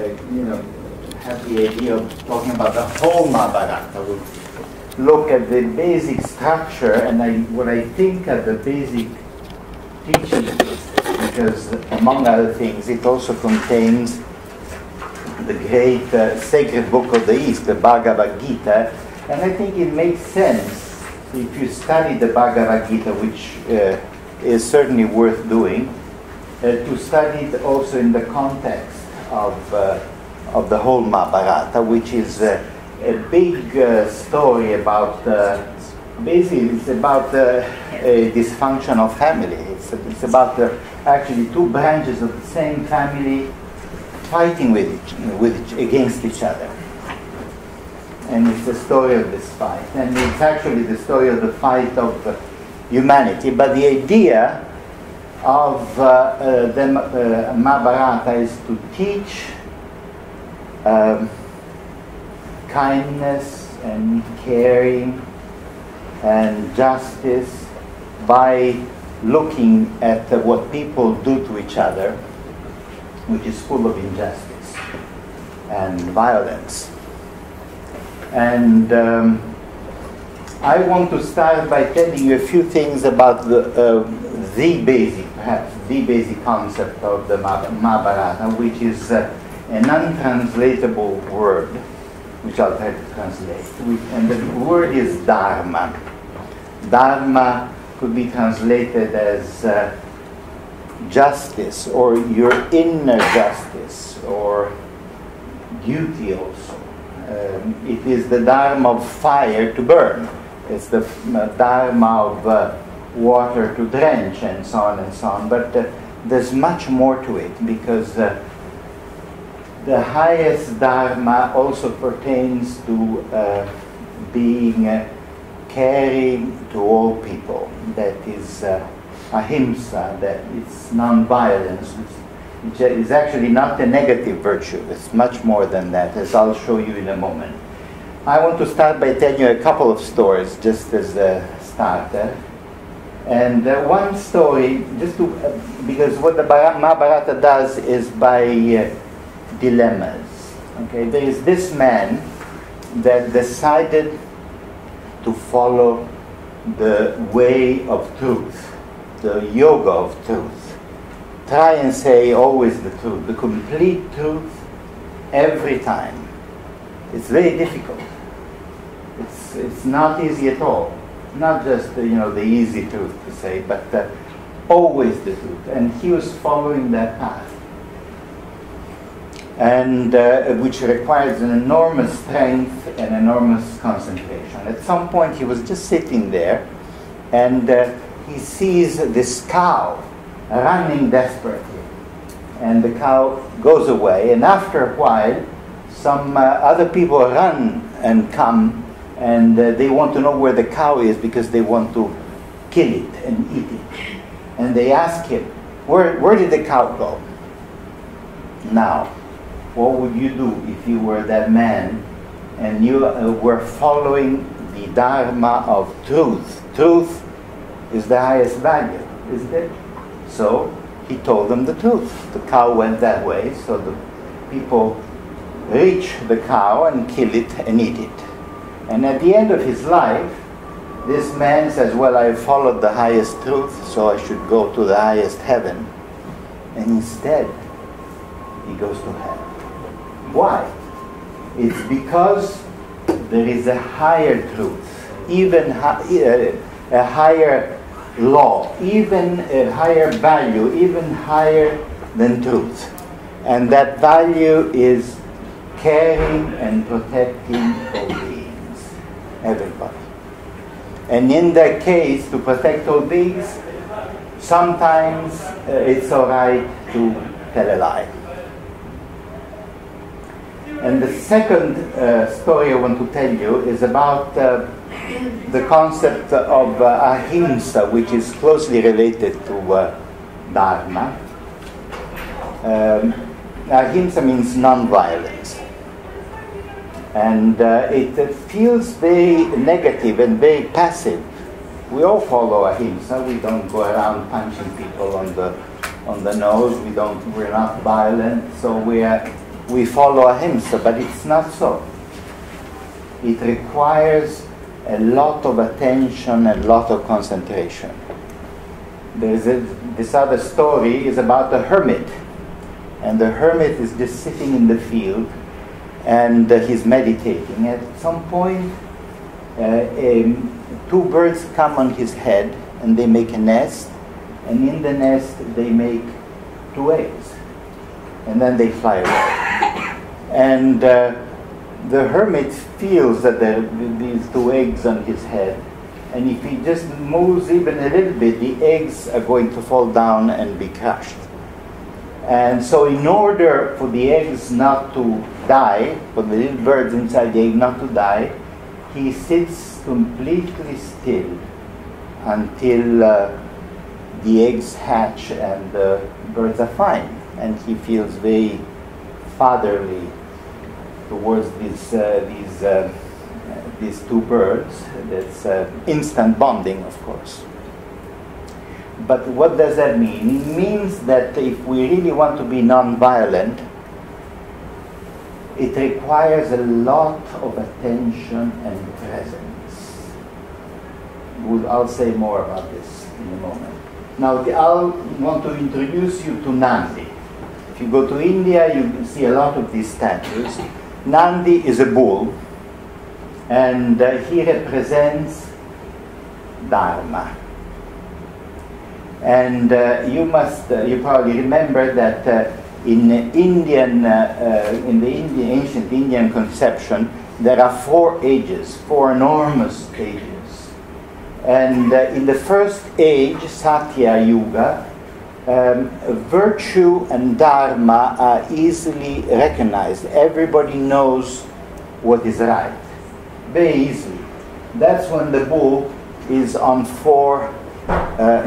Have the idea of talking about the whole Mahabarata. We look at the basic structure and what I think are the basic teachings, because among other things it also contains the great sacred book of the East, the Bhagavad-Gita, and I think it makes sense if you study the Bhagavad-Gita, which is certainly worth doing, to study it also in the context of the whole Mahabharata, which is a big story about, basically it's about a dysfunctional family. It's about actually two branches of the same family fighting against each other. And it's the story of this fight. And it's actually the story of the fight of humanity. But the idea of the Mahabharata is to teach kindness and caring and justice by looking at what people do to each other, which is full of injustice and violence. And I want to start by telling you a few things about the basic concept of the Mahabharata, which is an untranslatable word, which I'll try to translate. And the word is dharma. Dharma could be translated as justice, or your inner justice, or duty also. It is the dharma of fire to burn. It's the dharma of water to drench, and so on and so on. But there's much more to it, because the highest dharma also pertains to being caring to all people. That is Ahimsa, that it's non-violence, which is actually not a negative virtue. It's much more than that, as I'll show you in a moment. I want to start by telling you a couple of stories, just as a starter. And one story, because what the Mahabharata does is by dilemmas. Okay, there is this man that decided to follow the way of truth, the yoga of truth. Try and say always the truth, the complete truth, every time. It's very difficult. It's not easy at all. Not just the easy truth to say, but always the truth. And he was following that path, and which requires an enormous strength and enormous concentration. At some point, he was just sitting there, and he sees this cow running desperately, and the cow goes away. And after a while, some other people run and come, and they want to know where the cow is, because they want to kill it and eat it. And they ask him, where did the cow go? Now, what would you do if you were that man and you were following the dharma of truth? Truth is the highest value, isn't it? So he told them the truth. The cow went that way, so the people reach the cow and kill it and eat it. And at the end of his life, this man says, well, I followed the highest truth, so I should go to the highest heaven. And instead, he goes to hell. Why? It's because there is a higher truth, even a higher law, even a higher value, even higher than truth. And that value is caring and protecting all beings, everybody. And in that case, to protect all beings, sometimes it's all right to tell a lie. And the second story I want to tell you is about the concept of Ahimsa, which is closely related to Dharma. Ahimsa means non-violence. And it feels very negative and very passive. We all follow Ahimsa. We don't go around punching people on the nose. We're not violent. So we are we follow Ahimsa, but it's not so. It requires a lot of attention and a lot of concentration. This other story is about a hermit, and the hermit is just sitting in the field, and he's meditating. At some point, two birds come on his head, and they make a nest, and in the nest they make two eggs, and then they fly away. And the hermit feels that there are these two eggs on his head, and if he just moves even a little bit, the eggs are going to fall down and be crushed. And so in order for the eggs not to die, for the little birds inside the egg not to die, he sits completely still until the eggs hatch and the birds are fine. And he feels very fatherly towards these two birds. That's instant bonding, of course. But what does that mean? It means that if we really want to be non-violent, it requires a lot of attention and presence. I'll say more about this in a moment. Now, I'll want to introduce you to Nandi. If you go to India, you see a lot of these statues. Nandi is a bull, and he represents Dharma. And you probably remember that in the ancient Indian conception, there are 4 ages, 4 enormous ages. And in the first age, Satya Yuga, virtue and dharma are easily recognized. Everybody knows what is right, very easily. That's when the bull is on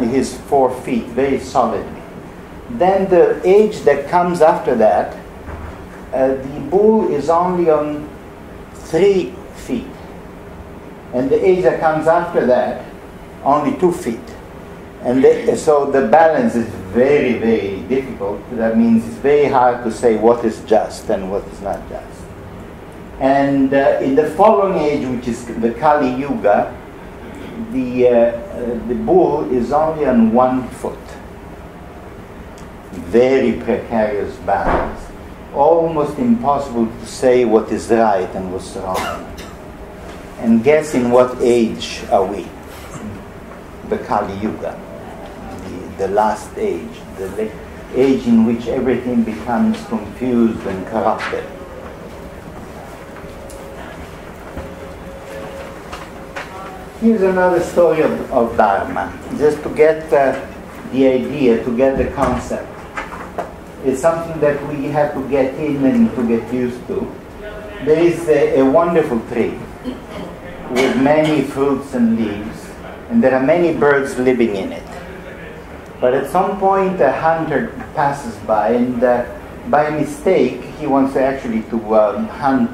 his 4 feet, very solidly. Then the age that comes after that, the bull is only on 3 feet. And the age that comes after that, only 2 feet. And so the balance is very, very difficult. That means it's very hard to say what is just and what is not just. And in the following age, which is the Kali Yuga, the bull is only on 1 foot. Very precarious balance. Almost impossible to say what is right and what's wrong. And guess in what age are we? The Kali Yuga. The last age, the age in which everything becomes confused and corrupted. Here's another story of Dharma, just to get the idea, to get the concept. It's something that we have to get in and to get used to. There is a wonderful tree with many fruits and leaves, and there are many birds living in it. But at some point a hunter passes by, and by mistake he wants actually to hunt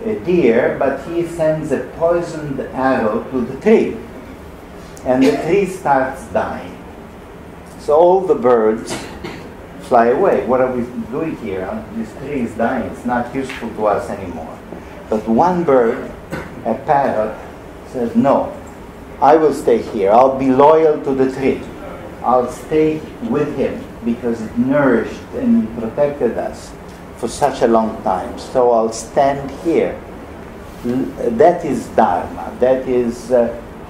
a deer, but he sends a poisoned arrow to the tree, and the tree starts dying. So all the birds fly away. What are we doing here? This tree is dying. It's not useful to us anymore. But one bird, a parrot, says, no, I will stay here. I'll be loyal to the tree. I'll stay with him because it nourished and protected us for such a long time. So I'll stand here. That is Dharma. That is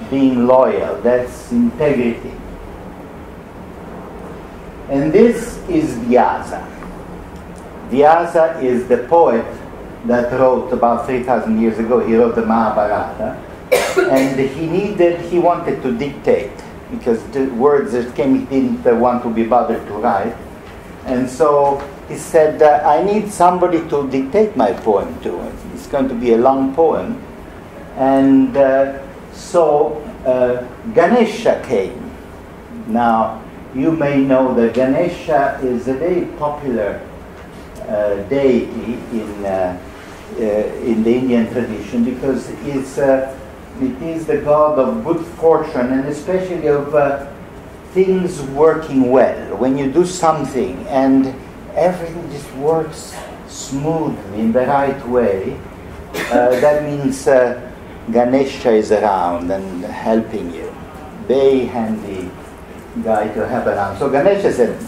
being loyal. That's integrity. And this is Vyasa. Vyasa is the poet that wrote about 3,000 years ago. He wrote the Mahabarata. And he wanted to dictate, because the words that came, he didn't want to be bothered to write. And so he said, I need somebody to dictate my poem to. It's going to be a long poem. And so Ganesha came. Now, you may know that Ganesha is a very popular deity in the Indian tradition, because it is the god of good fortune, and especially of things working well. When you do something and everything just works smoothly, in the right way, that means Ganesha is around and helping you. Very handy guy to have around. So Ganesha said,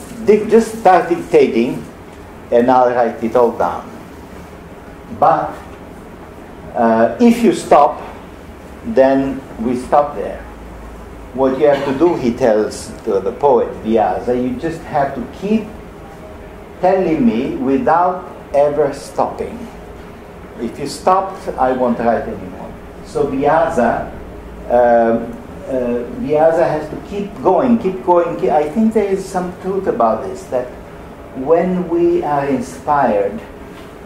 just start dictating and I'll write it all down. But if you stop, then we stop there. What you have to do, he tells to the poet Vyasa, you just have to keep telling me without ever stopping. If you stopped, I won't write anymore. So Vyasa has to keep going. I think there is some truth about this, that when we are inspired,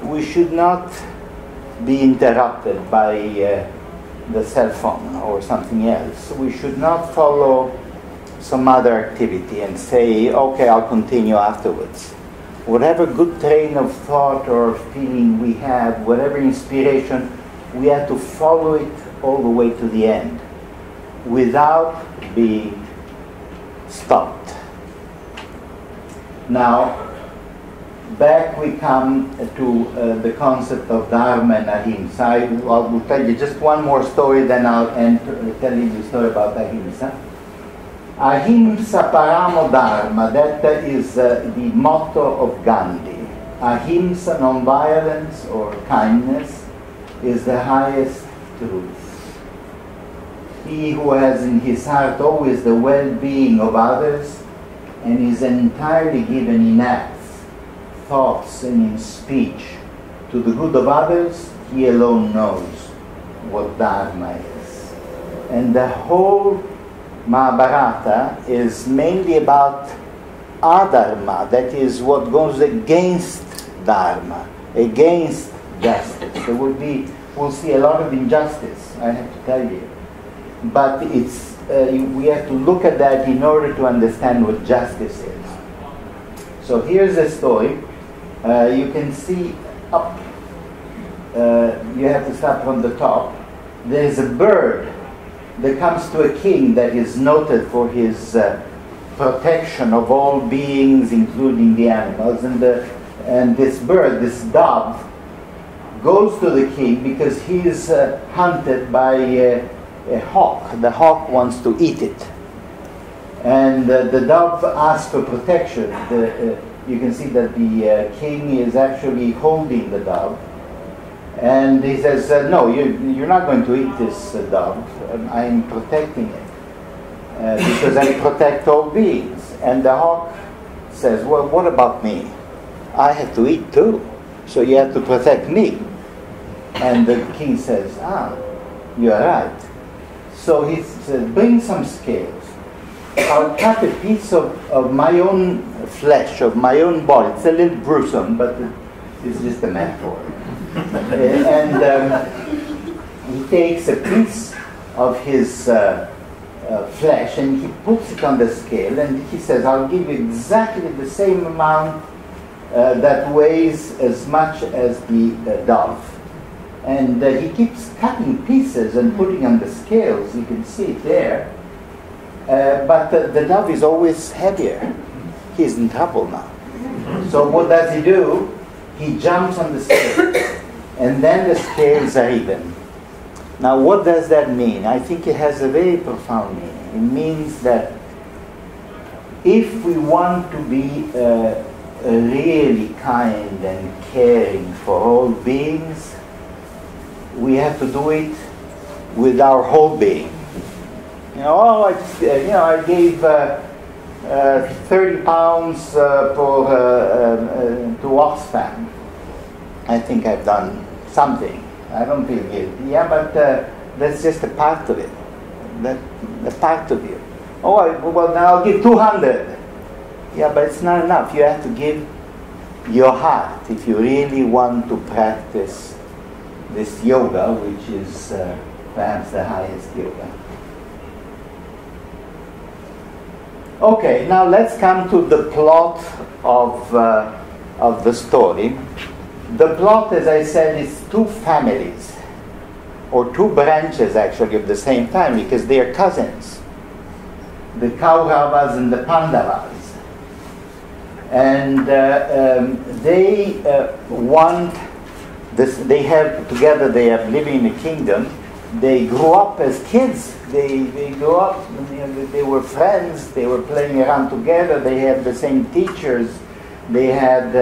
we should not be interrupted by the cell phone or something else. We should not follow some other activity and say, okay, I'll continue afterwards. Whatever good train of thought or feeling we have, whatever inspiration, we have to follow it all the way to the end without being stopped. Now, back we come to the concept of Dharma and Ahimsa. I will tell you just one more story, then I'll end telling you a story about Ahimsa. Ahimsa Paramo Dharma, that is the motto of Gandhi. Ahimsa, non-violence or kindness, is the highest truth. He who has in his heart always the well-being of others and is entirely given in acts, thoughts and in speech to the good of others, he alone knows what Dharma is. And the whole Mahabarata is mainly about adharma, that is what goes against Dharma, against justice. We'll see a lot of injustice, I have to tell you. But we have to look at that in order to understand what justice is. So here's a story. You can see up, you have to start from the top. There's a bird that comes to a king that is noted for his protection of all beings, including the animals. And this bird, this dove, goes to the king because he is hunted by a hawk. The hawk wants to eat it. And the dove asks for protection. You can see that the king is actually holding the dove. And he says, no, you're not going to eat this dove. I'm protecting it because I protect all beings. And the hawk says, well, what about me? I have to eat too, so you have to protect me. And the king says, you're right. So he says, bring some scales. I'll cut a piece of my own flesh, of my own body. It's a little gruesome, but it's just a metaphor. And he takes a piece of his flesh and he puts it on the scale, and he says, I'll give you exactly the same amount that weighs as much as the dove. And he keeps cutting pieces and putting on the scales. You can see it there. But the dove is always heavier. He's in trouble now. So what does he do? He jumps on the scales. And then the scales are even. Now what does that mean? I think it has a very profound meaning. It means that if we want to be really kind and caring for all beings, we have to do it with our whole being. I gave 30 pounds to Oxfam. I think I've done something. I don't feel guilty. Yeah, but that's just a part of it. The part of you. Well, now I'll give 200. Yeah, but it's not enough. You have to give your heart if you really want to practice this yoga, which is perhaps the highest yoga. Okay, now let's come to the plot of the story. The plot, as I said, is two families, or two branches actually of the same family, because they are cousins. The Kauravas and the Pandavas. And they want this. They have together. They are living in a kingdom. They grew up as kids. They grew up. They were friends. They were playing around together. They had the same teachers. They had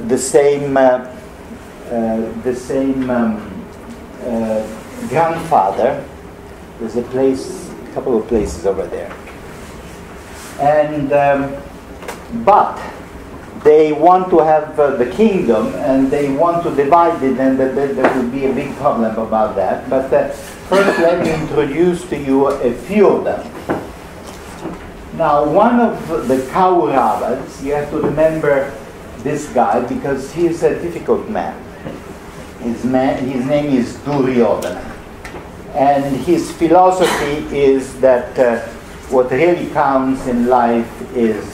the same grandfather. There's a couple of places over there. And but they want to have the kingdom, and they want to divide it, and there will be a big problem about that. But first, let me introduce to you a few of them. Now, one of the Kauravas, you have to remember this guy because he is a difficult man. His name is Duryodhana. And his philosophy is that what really counts in life is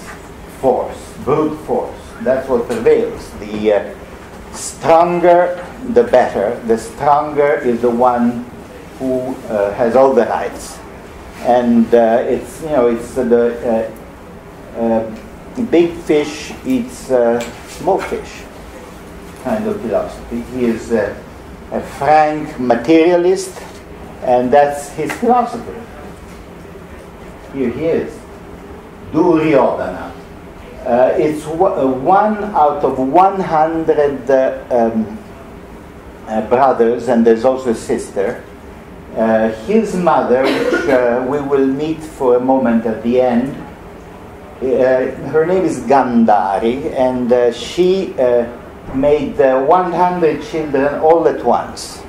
force, brute force. That's what prevails. The stronger, the better. The stronger is the one who has all the rights. And it's the big fish eats small fish kind of philosophy. He is a frank materialist, and that's his philosophy. Here he is, Duryodhana. It's one out of 100 brothers, and there's also a sister. His mother, which we will meet for a moment at the end, her name is Gandhari, and she made 100 children all at once.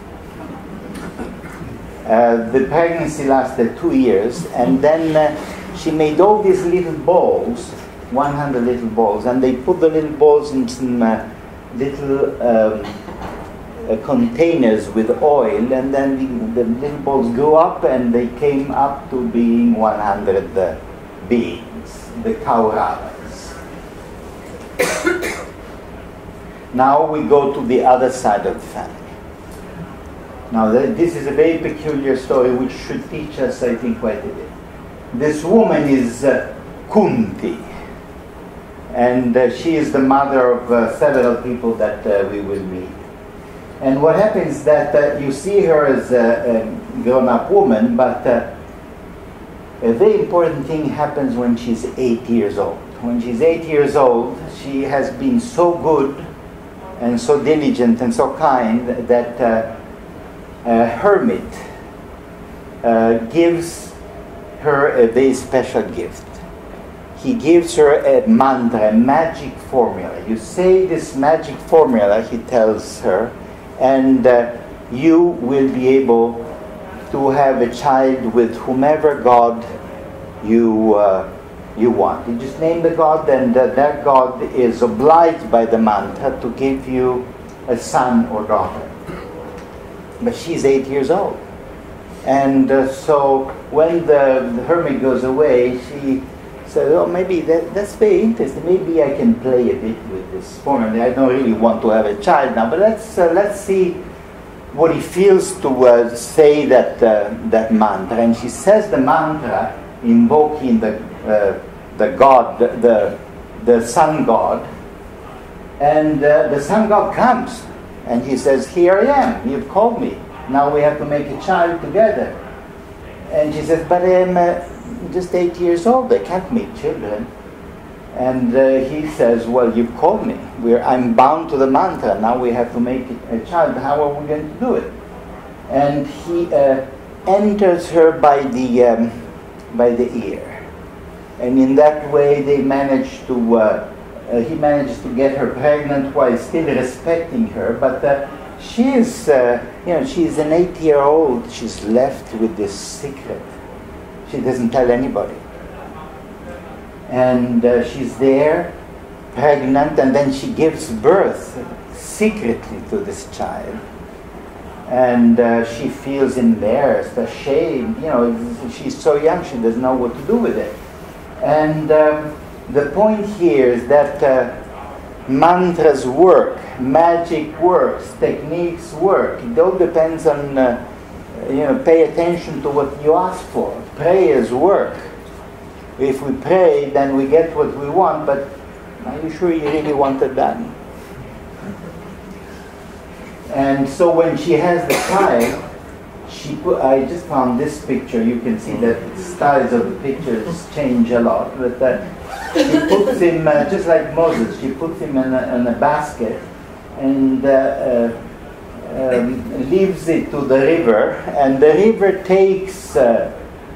The pregnancy lasted 2 years, and then she made all these little balls, 100 little balls, and they put the little balls in some little containers with oil, and then the little balls grew up, and they came up to being 100 beings, the Kauravas. Now we go to the other side of the family. Now this is a very peculiar story which should teach us, I think, quite a bit. This woman is Kunti, and she is the mother of several people that we will meet. And what happens is that you see her as a grown-up woman, but a very important thing happens when she's 8 years old. When she's 8 years old, she has been so good and so diligent and so kind that a hermit gives her a very special gift. He gives her a mantra, a magic formula. You say this magic formula, he tells her, and you will be able to have a child with whomever God you want. You just name the God, and that God is obliged by the mantra to give you a son or daughter. But she's 8 years old. And so when the hermit goes away, she said, oh, maybe that's very interesting. Maybe I can play a bit with this formula. I don't really want to have a child now, but let's see what he feels to say that mantra. And she says the mantra, invoking the god, the sun god, and the sun god comes, and he says, "Here I am. You've called me. Now we have to make a child together." And she says, "But I'm just 8 years old. I can't make children." And he says, "Well, you've called me. I'm bound to the mantra. Now we have to make a child. How are we going to do it?" And he enters her by the ear, and in that way they manage to. He manages to get her pregnant while still respecting her, but she's she's an 8-year-old. She's left with this secret. She doesn't tell anybody. And she's there, pregnant, and then she gives birth secretly to this child. And she feels embarrassed, ashamed. She's so young, she doesn't know what to do with it. And the point here is that mantras work, magic works, techniques work. It all depends on, pay attention to what you ask for. Prayers work. if we pray, then we get what we want, but are you sure you really wanted that? And so when she has the child, I just found this picture. You can see that the styles of the pictures change a lot. But she puts him, just like Moses, she puts him in a basket and leaves it to the river. And the river takes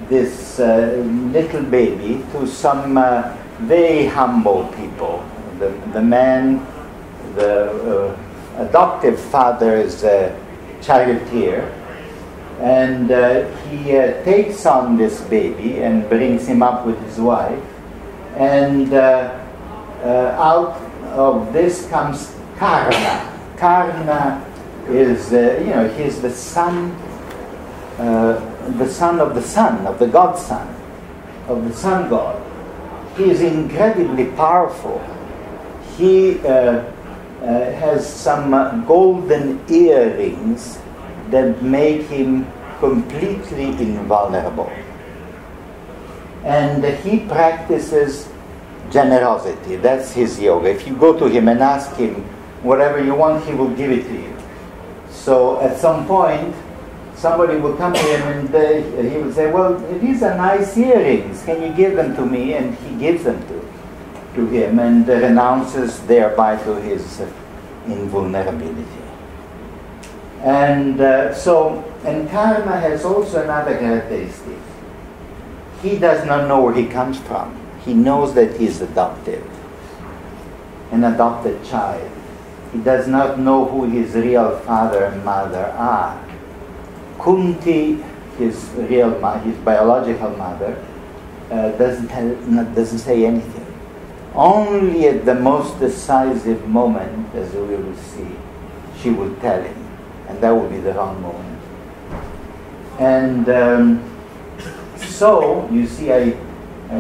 this little baby to some very humble people. The man, the adoptive father is a charioteer. And he takes on this baby and brings him up with his wife. And out of this comes Karna. Karna is, he's the son of the sun, of the god son, of the sun god. He is incredibly powerful. He has some golden earrings that make him completely invulnerable. And he practices generosity. That's his yoga. If you go to him and ask him whatever you want, he will give it to you. So at some point, somebody will come to him and he will say, well, these are nice earrings. Can you give them to me? And he gives them to him and renounces thereby to his invulnerability. And and Karma has also another characteristic. He does not know where he comes from. He knows that he is adopted, an adopted child. He does not know who his real father and mother are. Kunti, his biological mother, doesn't say anything. Only at the most decisive moment, as we will see, she will tell him. And that would be the wrong moment. And so, you see, I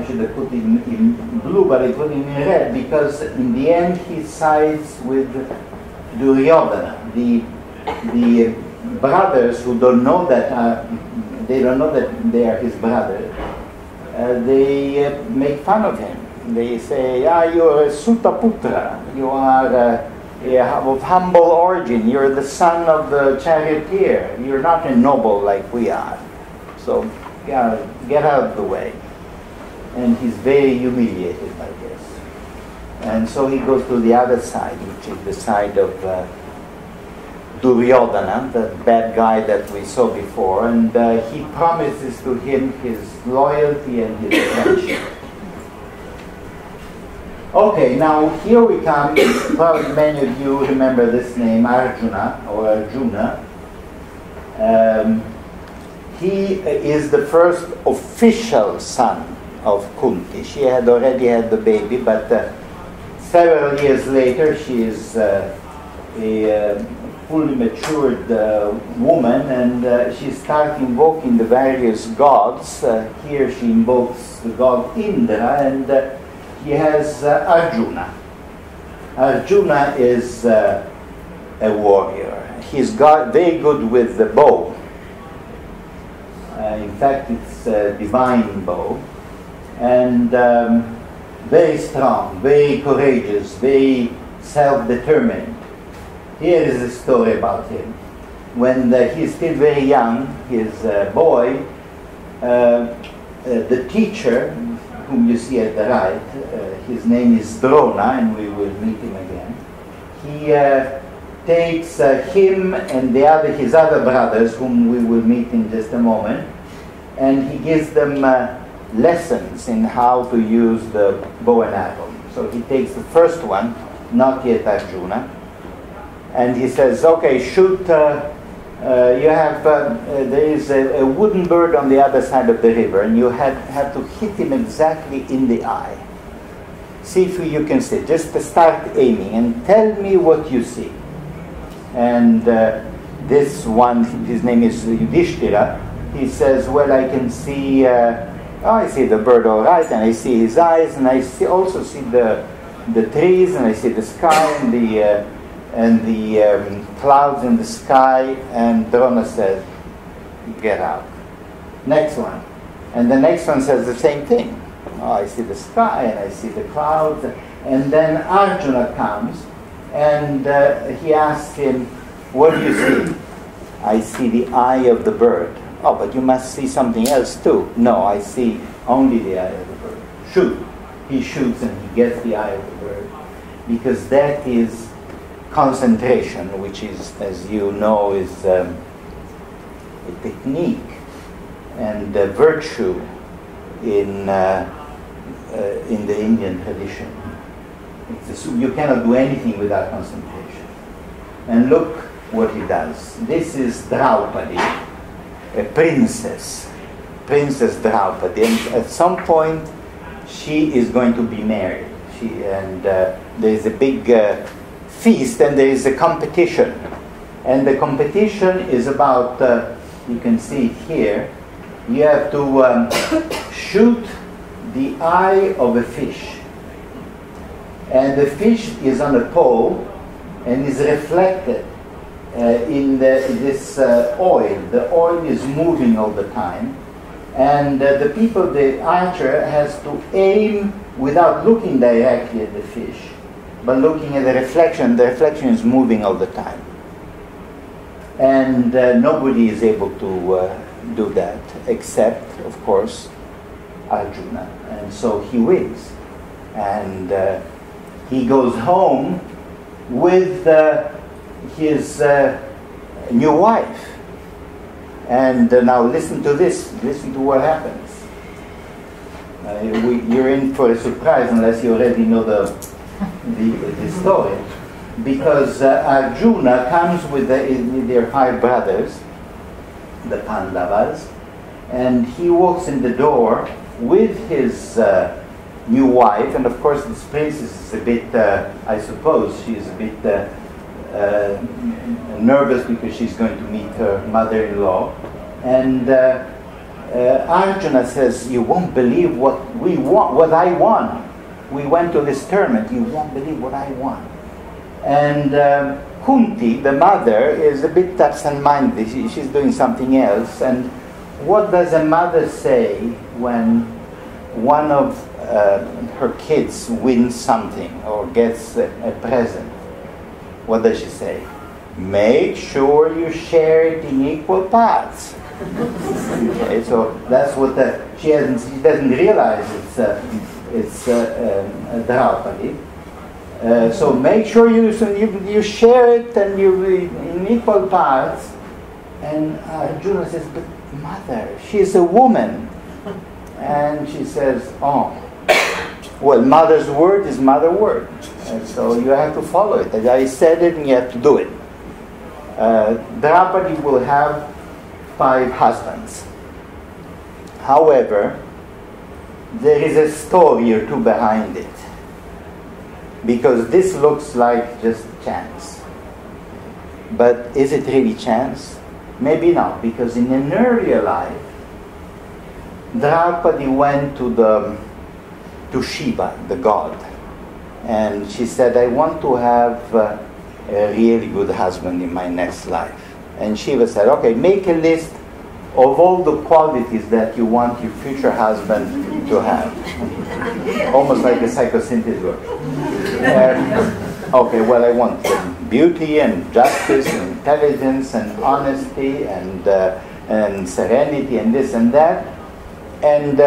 should have put it in blue, but I put it in red, because in the end he sides with Duryodhana. The brothers who don't know that, they don't know that they are his brothers, they make fun of him. They say, you're a Sutaputra, you are of humble origin, you're the son of the charioteer, you're not a noble like we are. So get out of the way. And he's very humiliated by this. And so he goes to the other side, which is the side of Duryodhana, the bad guy that we saw before, and he promises to him his loyalty and his friendship. Okay, now here we come. Probably many of you remember this name, Arjuna or Arjuna. He is the first official son of Kunti. She had already had the baby, but several years later she is a fully matured woman, and she starts invoking the various gods. Here she invokes the god Indra, and he has Arjuna. Arjuna is a warrior. He's very good with the bow. In fact, it's a divine bow. And very strong, very courageous, very self-determined. Here is a story about him. When he's still very young, his boy, the teacher, whom you see at the right, his name is Drona, and we will meet him again. He takes him and his other brothers, whom we will meet in just a moment, and he gives them lessons in how to use the bow and arrow. So he takes the first one, not yet Arjuna, and he says, okay, shoot, there is a wooden bird on the other side of the river, and you have to hit him exactly in the eye. See if you can see. Just start aiming and tell me what you see. And this one, his name is Yudhishthira, he says, well, I can see, I see the bird all right, and I see his eyes, and I also see the trees, and I see the sky, and the clouds in the sky. And Drona says, get out. Next one. And the next one says the same thing. Oh, I see the sky and I see the clouds. And then Arjuna comes and he asks him, what do you see? I see the eye of the bird. Oh, but you must see something else too. No, I see only the eye of the bird. Shoot. He shoots and he gets the eye of the bird. Because that is concentration, which is, as you know, is a technique and a virtue in the Indian tradition. You cannot do anything without concentration. And look what he does. This is Draupadi, a princess, Princess Draupadi. And at some point, she is going to be married. There is a big feast, and there is a competition. And the competition is about, you can see it here, you have to shoot the eye of a fish. And the fish is on a pole and is reflected in this oil. The oil is moving all the time. And the archer has to aim without looking directly at the fish, but looking at the reflection. The reflection is moving all the time. And nobody is able to do that, except, of course, Arjuna. And so he wins. And he goes home with his new wife. And now listen to this. Listen to what happens. You're in for a surprise unless you already know the story. Because Arjuna comes with their 5 brothers, the Pandavas, and he walks in the door with his new wife. And of course this princess is a bit, I suppose, she's a bit nervous because she's going to meet her mother-in-law. And Arjuna says, you won't believe what I won. We went to this tournament. You won't believe what I won. And Kunti, the mother, is a bit absent-minded. She's doing something else. And what does a mother say when one of her kids wins something or gets a present? What does she say? Make sure you share it in equal parts. Okay, so that's what she doesn't realize it's Draupadi. So make sure you share it and you in equal parts. And Arjuna says, but mother, she's a woman. And she says, oh, well, mother's word is mother word. And so you have to follow it. I said it and you have to do it. Draupadi will have 5 husbands. However, there is a story or two behind it. Because this looks like just chance. But is it really chance? Maybe not, because in an earlier life, Draupadi went to Shiva, the god. And she said, I want to have a really good husband in my next life. And Shiva said, okay, make a list of all the qualities that you want your future husband to have. Almost like a psychosynthesis work. Okay, well, I want beauty and justice and intelligence and honesty and serenity and this and that. And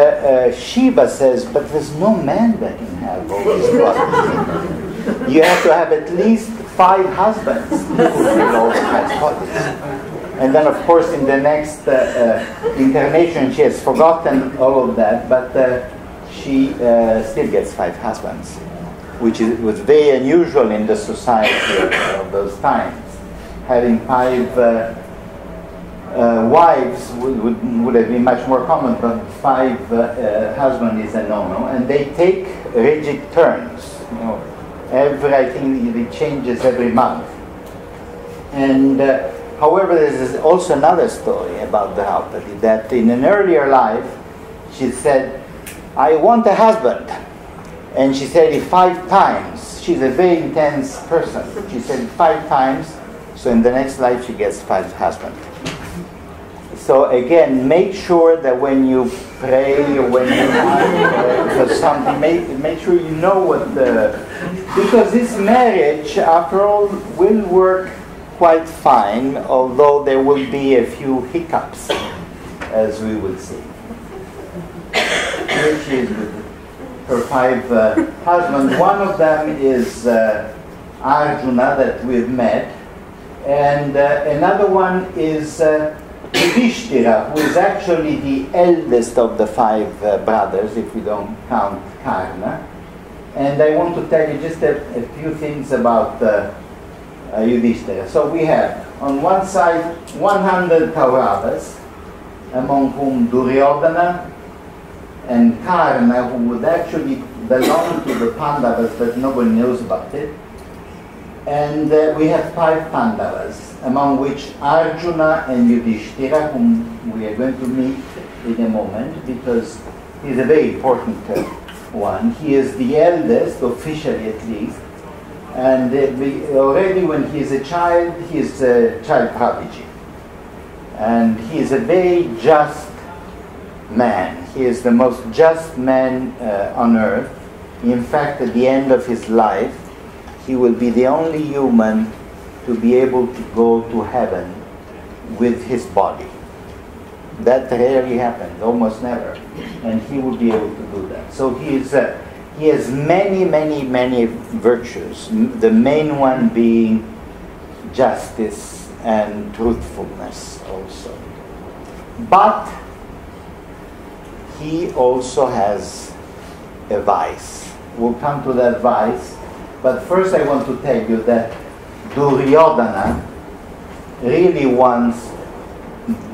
Shiva says, but there's no man that can have all these qualities. You have to have at least 5 husbands who fulfill all the 5 qualities. And then, of course, in the next incarnation, she has forgotten all of that, but she still gets 5 husbands, which was very unusual in the society of those times. Having 5 wives would have been much more common, but 5 husbands is a no-no, and they take rigid turns. I think it changes every month. And however, there is also another story about Draupadi, that in an earlier life, she said, I want a husband. And she said it 5 times. She's a very intense person. She said it 5 times, so in the next life she gets 5 husbands. So again, make sure that when you pray when you ask for something. Make sure you know what because this marriage, after all, will work quite fine, although there will be a few hiccups, as we will see. Here she is with her 5 husbands. One of them is Arjuna, that we've met, and another one is Yudhishthira, who is actually the eldest of the 5 brothers, if we don't count Karna. And I want to tell you just a few things about Yudhishthira. So we have, on one side, 100 Kauravas, among whom Duryodhana and Karna, who would actually belong to the Pandavas, but nobody knows about it. And we have 5 Pandavas, among which Arjuna and Yudhishthira, whom we are going to meet in a moment, because he's a very important one. He is the eldest, officially at least, and already when he is a child, he is a child prodigy. And he is a very just man. He is the most just man on earth. In fact, at the end of his life, he will be the only human to be able to go to heaven with his body. That rarely happens, almost never. And he will be able to do that. So he has many, many, many virtues. The main one being justice and truthfulness also. But he also has a vice. We'll come to that vice. But first I want to tell you that Duryodhana really wants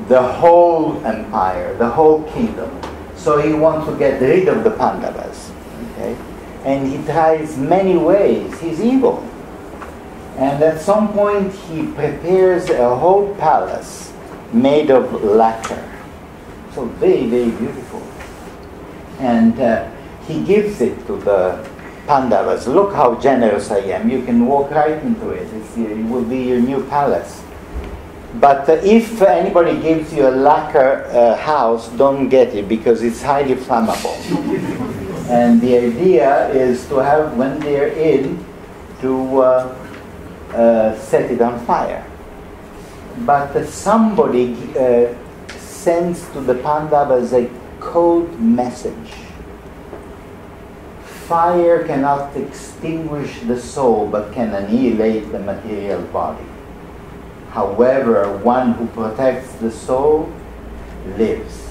the whole empire, the whole kingdom. So he wants to get rid of the Pandavas. Okay? And he tries many ways. He's evil. And at some point he prepares a whole palace made of lacquer. So very, very beautiful. And he gives it to the Pandavas. Look how generous I am. You can walk right into it. It will be your new palace. But if anybody gives you a lacquer house, don't get it, because it's highly flammable. And the idea is to have, when they're in, to set it on fire. But somebody sends to the Pandavas a code message. Fire cannot extinguish the soul, but can annihilate the material body. However, one who protects the soul lives.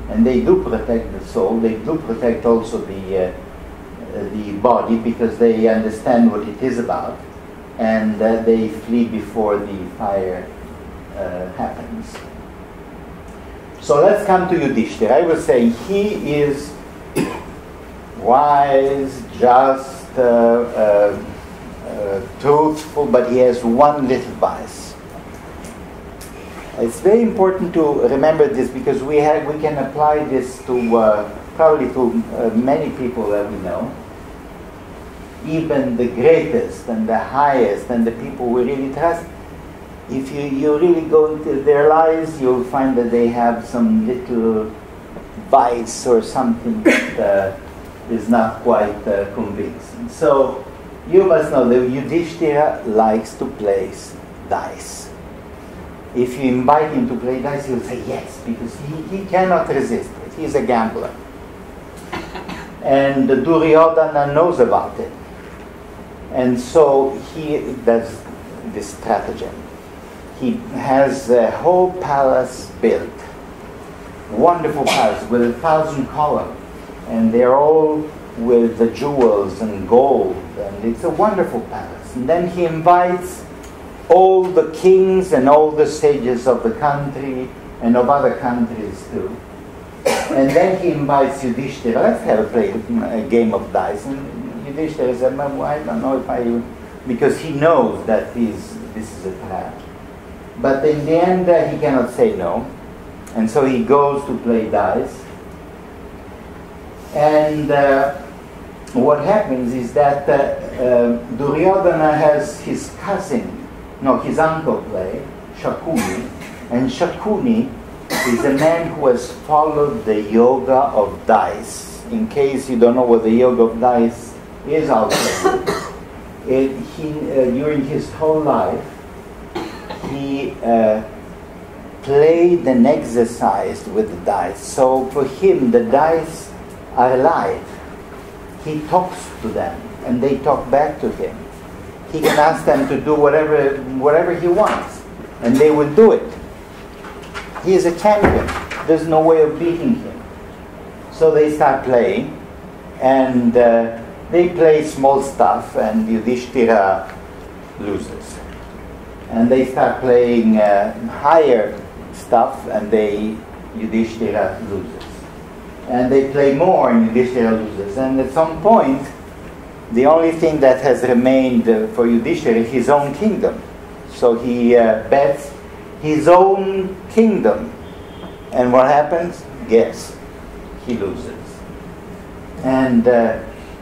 And they do protect the soul. They do protect also the body, because they understand what it is about. And they flee before the fire happens. So let's come to Yudhishthira. I will say he is wise, just, truthful, but he has one little vice. It's very important to remember this, because we can apply this to probably to many people that we know. Even the greatest and the highest and the people we really trust. If you really go into their lives, you'll find that they have some little vice or something that is not quite convincing. So you must know that Yudhishthira likes to play dice. If you invite him to play dice, he'll say yes, because he cannot resist it. He's a gambler. And Duryodhana knows about it. And so he does this stratagem. He has a whole palace built. Wonderful palace with 1,000 columns. And they're all with the jewels and gold. And it's a wonderful palace. And then he invites all the kings and all the sages of the country and of other countries too. And then he invites Yudhishthira. Let's have a game of dice. And Yudhishthira said, I don't know if I... Because he knows that this is a trap. But in the end, he cannot say no. And so he goes to play dice. And what happens is that Duryodhana has his cousin, his uncle play, Shakuni. And Shakuni is a man who has followed the yoga of dice. In case you don't know what the yoga of dice is, I'll tell you. During his whole life, he played and exercised with the dice. So for him, the dice are alive. He talks to them, and they talk back to him. He can ask them to do whatever he wants, and they will do it. He is a champion. There's no way of beating him. So they start playing, and they play small stuff, and Yudhishthira loses. And they start playing higher stuff, and Yudhishthira loses. And they play more, and Yudhishthira loses. And at some point, the only thing that has remained for Yudhishthira is his own kingdom. So he bets his own kingdom. And what happens? Guess. He loses. And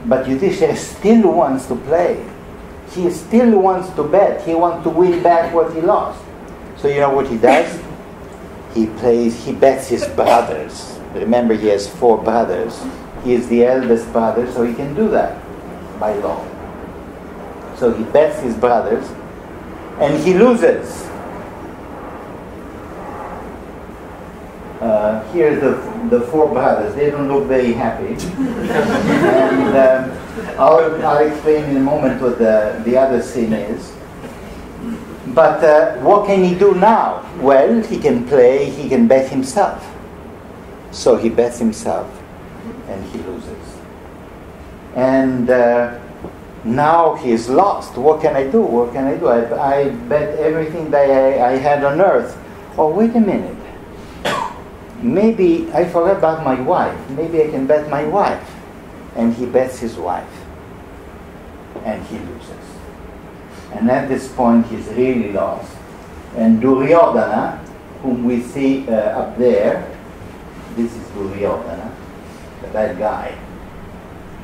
but Yudhishthira still wants to play. He still wants to bet. He wants to win back what he lost. So you know what he does? He bets his brothers. Remember, he has 4 brothers. He is the eldest brother, so he can do that by law. So he bets his brothers, and he loses. Here's the 4 brothers. They don't look very happy. And I'll explain in a moment what the other scene is. But what can he do now? Well, he can play, he can bet himself. So he bets himself, and he loses. And now he is lost. What can I do? What can I do? I bet everything that I had on earth. Oh, wait a minute. Maybe I forgot about my wife. Maybe I can bet my wife. And he bets his wife. And he loses. And at this point, he's really lost. And Duryodhana, whom we see up there, this is Duryodhana, the bad guy,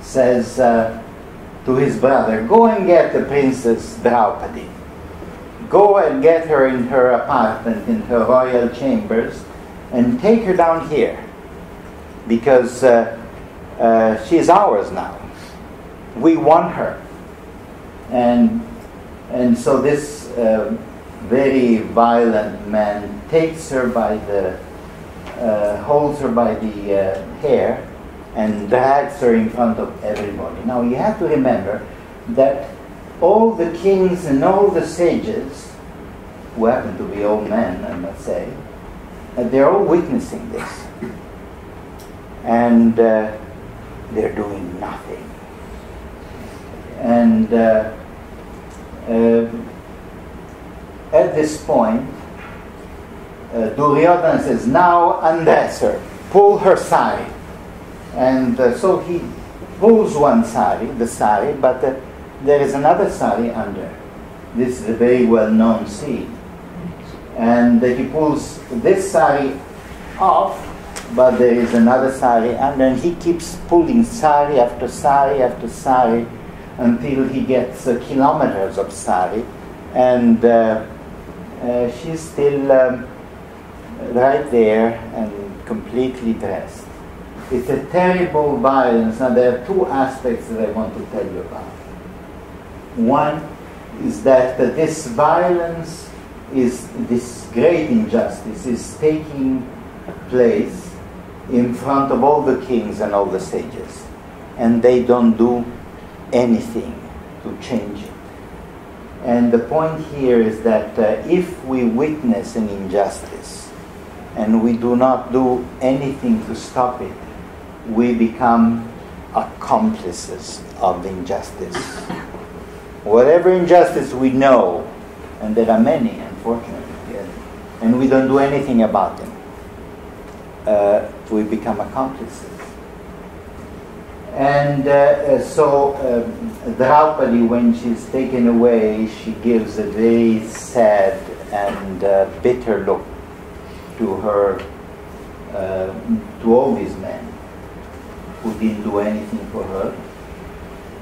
says to his brother, go and get the princess Draupadi. Go and get her in her apartment, in her royal chambers, and take her down here, because she's ours now. We want her. And so this very violent man takes her by holds her by the hair and drags her in front of everybody. Now you have to remember that all the kings and all the sages, who happen to be old men, I must say, they're all witnessing this. And they're doing nothing. And at this point, Duryodhana says, now undress her, pull her sari. And so he pulls one sari, the sari, but there is another sari under. This is a very well-known scene. And he pulls this sari off, but there is another sari under, and he keeps pulling sari after sari after sari until he gets kilometers of sari, and she's still right there and completely dressed. It's a terrible violence. Now there are 2 aspects that I want to tell you about. One is that this violence this great injustice is taking place in front of all the kings and all the sages, and they don't do anything to change it. And the point here is that if we witness an injustice and we do not do anything to stop it, we become accomplices of the injustice. Whatever injustice we know, and there are many, unfortunately, and we don't do anything about them, we become accomplices. And so Draupadi, when she's taken away, she gives a very sad and bitter look to her, to all these men who didn't do anything for her.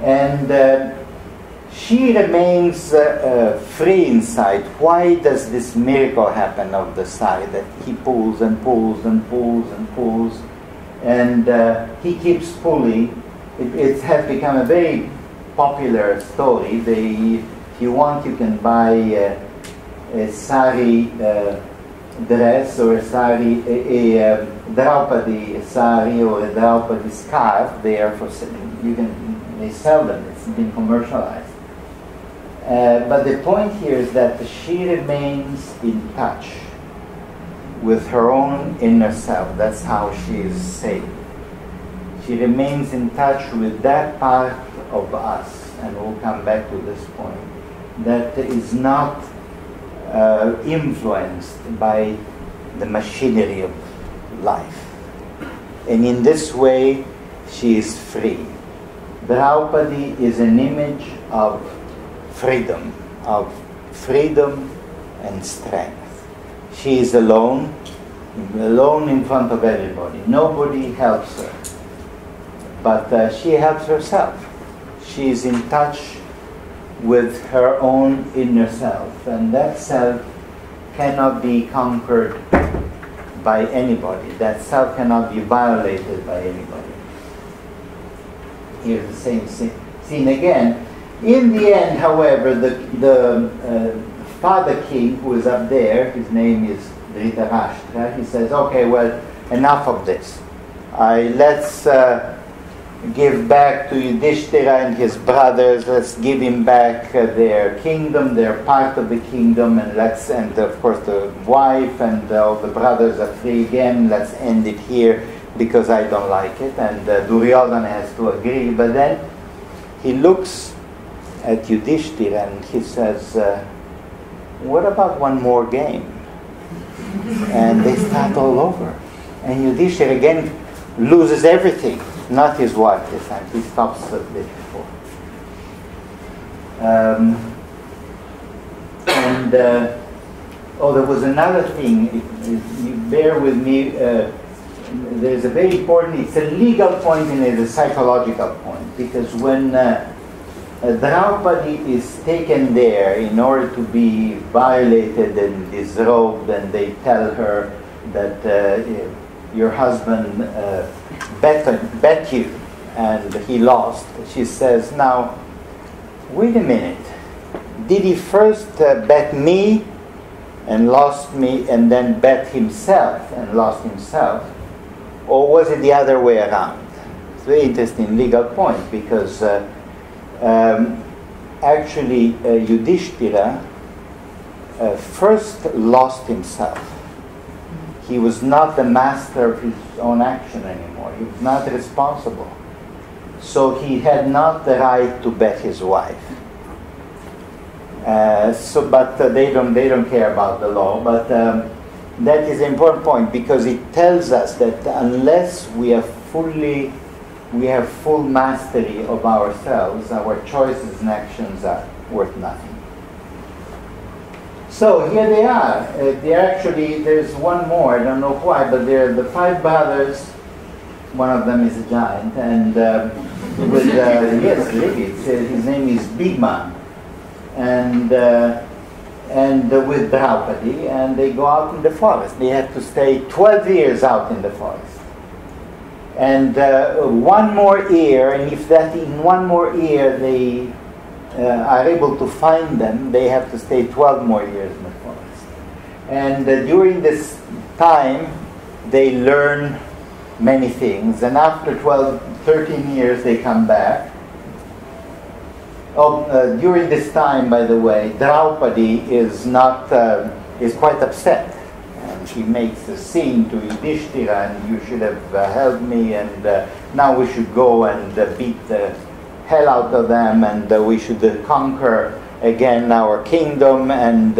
And she remains free inside. Why does this miracle happen of the sari, that he pulls and pulls and pulls and pulls, and he keeps pulling? It has become a very popular story. If you want, you can buy a sari dress, or a sari, a Draupadi sari, or a Draupadi scarf. They are for they sell them. It's been commercialized. But the point here is that she remains in touch with her own inner self. That's how she is saved. She remains in touch with that part of us, and we'll come back to this point, that is not influenced by the machinery of life. And in this way, she is free. Draupadi is an image of freedom and strength. She is alone in front of everybody. Nobody helps her, but she helps herself. She is in touch with her own inner self, and that self cannot be conquered by anybody. That self cannot be violated by anybody. Here's the same scene again. In the end, however, the father king who is up there, his name is Dhritarashtra, he says, okay, well, enough of this. Let's give back to Yudhishthira and his brothers. Let's give him back their kingdom, their part of the kingdom, and of course the wife and all the brothers are free again. Let's end it here because I don't like it. And Duryodhana has to agree. But then he looks at Yudhishthira and he says, what about one more game? And they start all over. And Yudhishthira again loses everything. Not his wife this time. He stops a bit before. There was another thing. You bear with me. There's a very important, it's a legal point and it's a psychological point. Because when Draupadi is taken there in order to be violated and disrobed, and they tell her that your husband bet you and he lost. She says, now, wait a minute. Did he first bet me and lost me and then bet himself and lost himself? Or was it the other way around? It's a very interesting legal point because actually Yudhishthira first lost himself. He was not the master of his own action anymore. He was not responsible. So he had not the right to bet his wife. But they don't care about the law. But that is an important point because it tells us that unless we have full mastery of ourselves, our choices and actions are worth nothing. So here they are. There's one more, I don't know why, but they're the five brothers. One of them is a giant, and yes, really, his name is Bhima, and with Draupadi, and they go out in the forest. They have to stay 12 years out in the forest. And one more year, and if that in one more year they are able to find them, they have to stay 12 more years in the forest. And during this time, they learn many things. And after 13 years, they come back. During this time, by the way, Draupadi is quite upset. And she makes a scene to Yudhishthira, and you should have helped me, and now we should go and beat the hell out of them, and we should conquer again our kingdom. And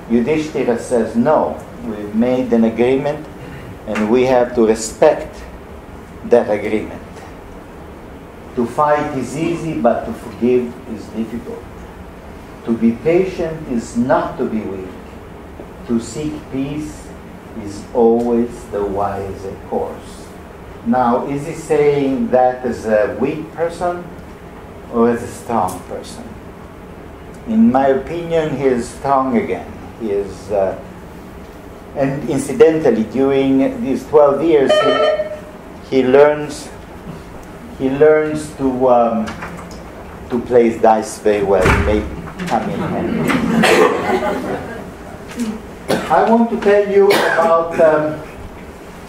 Yudhishthira says, no, we've made an agreement and we have to respect that agreement. To fight is easy, but to forgive is difficult. To be patient is not to be weak. To seek peace is always the wiser course. Now, is he saying that as a weak person or as a strong person? In my opinion, he is strong again. He is, and incidentally, during these 12 years, he learns to play dice very well. Maybe come in handy. I want to tell you about.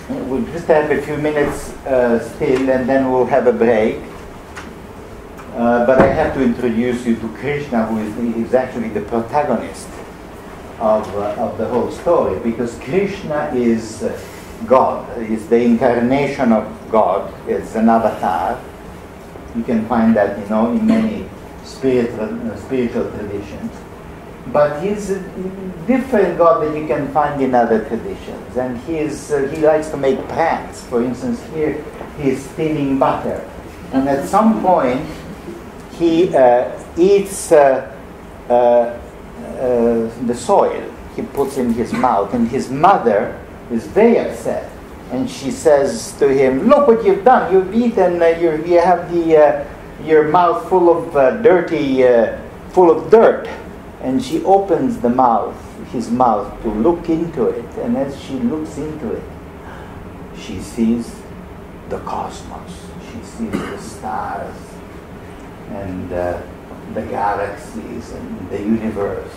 We'll just have a few minutes still, and then we'll have a break. But I have to introduce you to Krishna, who is actually the protagonist of the whole story, because Krishna is God, is the incarnation of God. It's an avatar. You can find that, in many spiritual traditions. But he's a different God that you can find in other traditions. And he likes to make pranks. For instance, here he's stealing butter. And at some point, he eats the soil he puts in his mouth. And his mother is very upset. And she says to him, "Look what you've done. You've eaten, you have your mouth full of full of dirt." And she opens his mouth to look into it. And as she looks into it, she sees the cosmos. She sees the stars and the galaxies and the universe.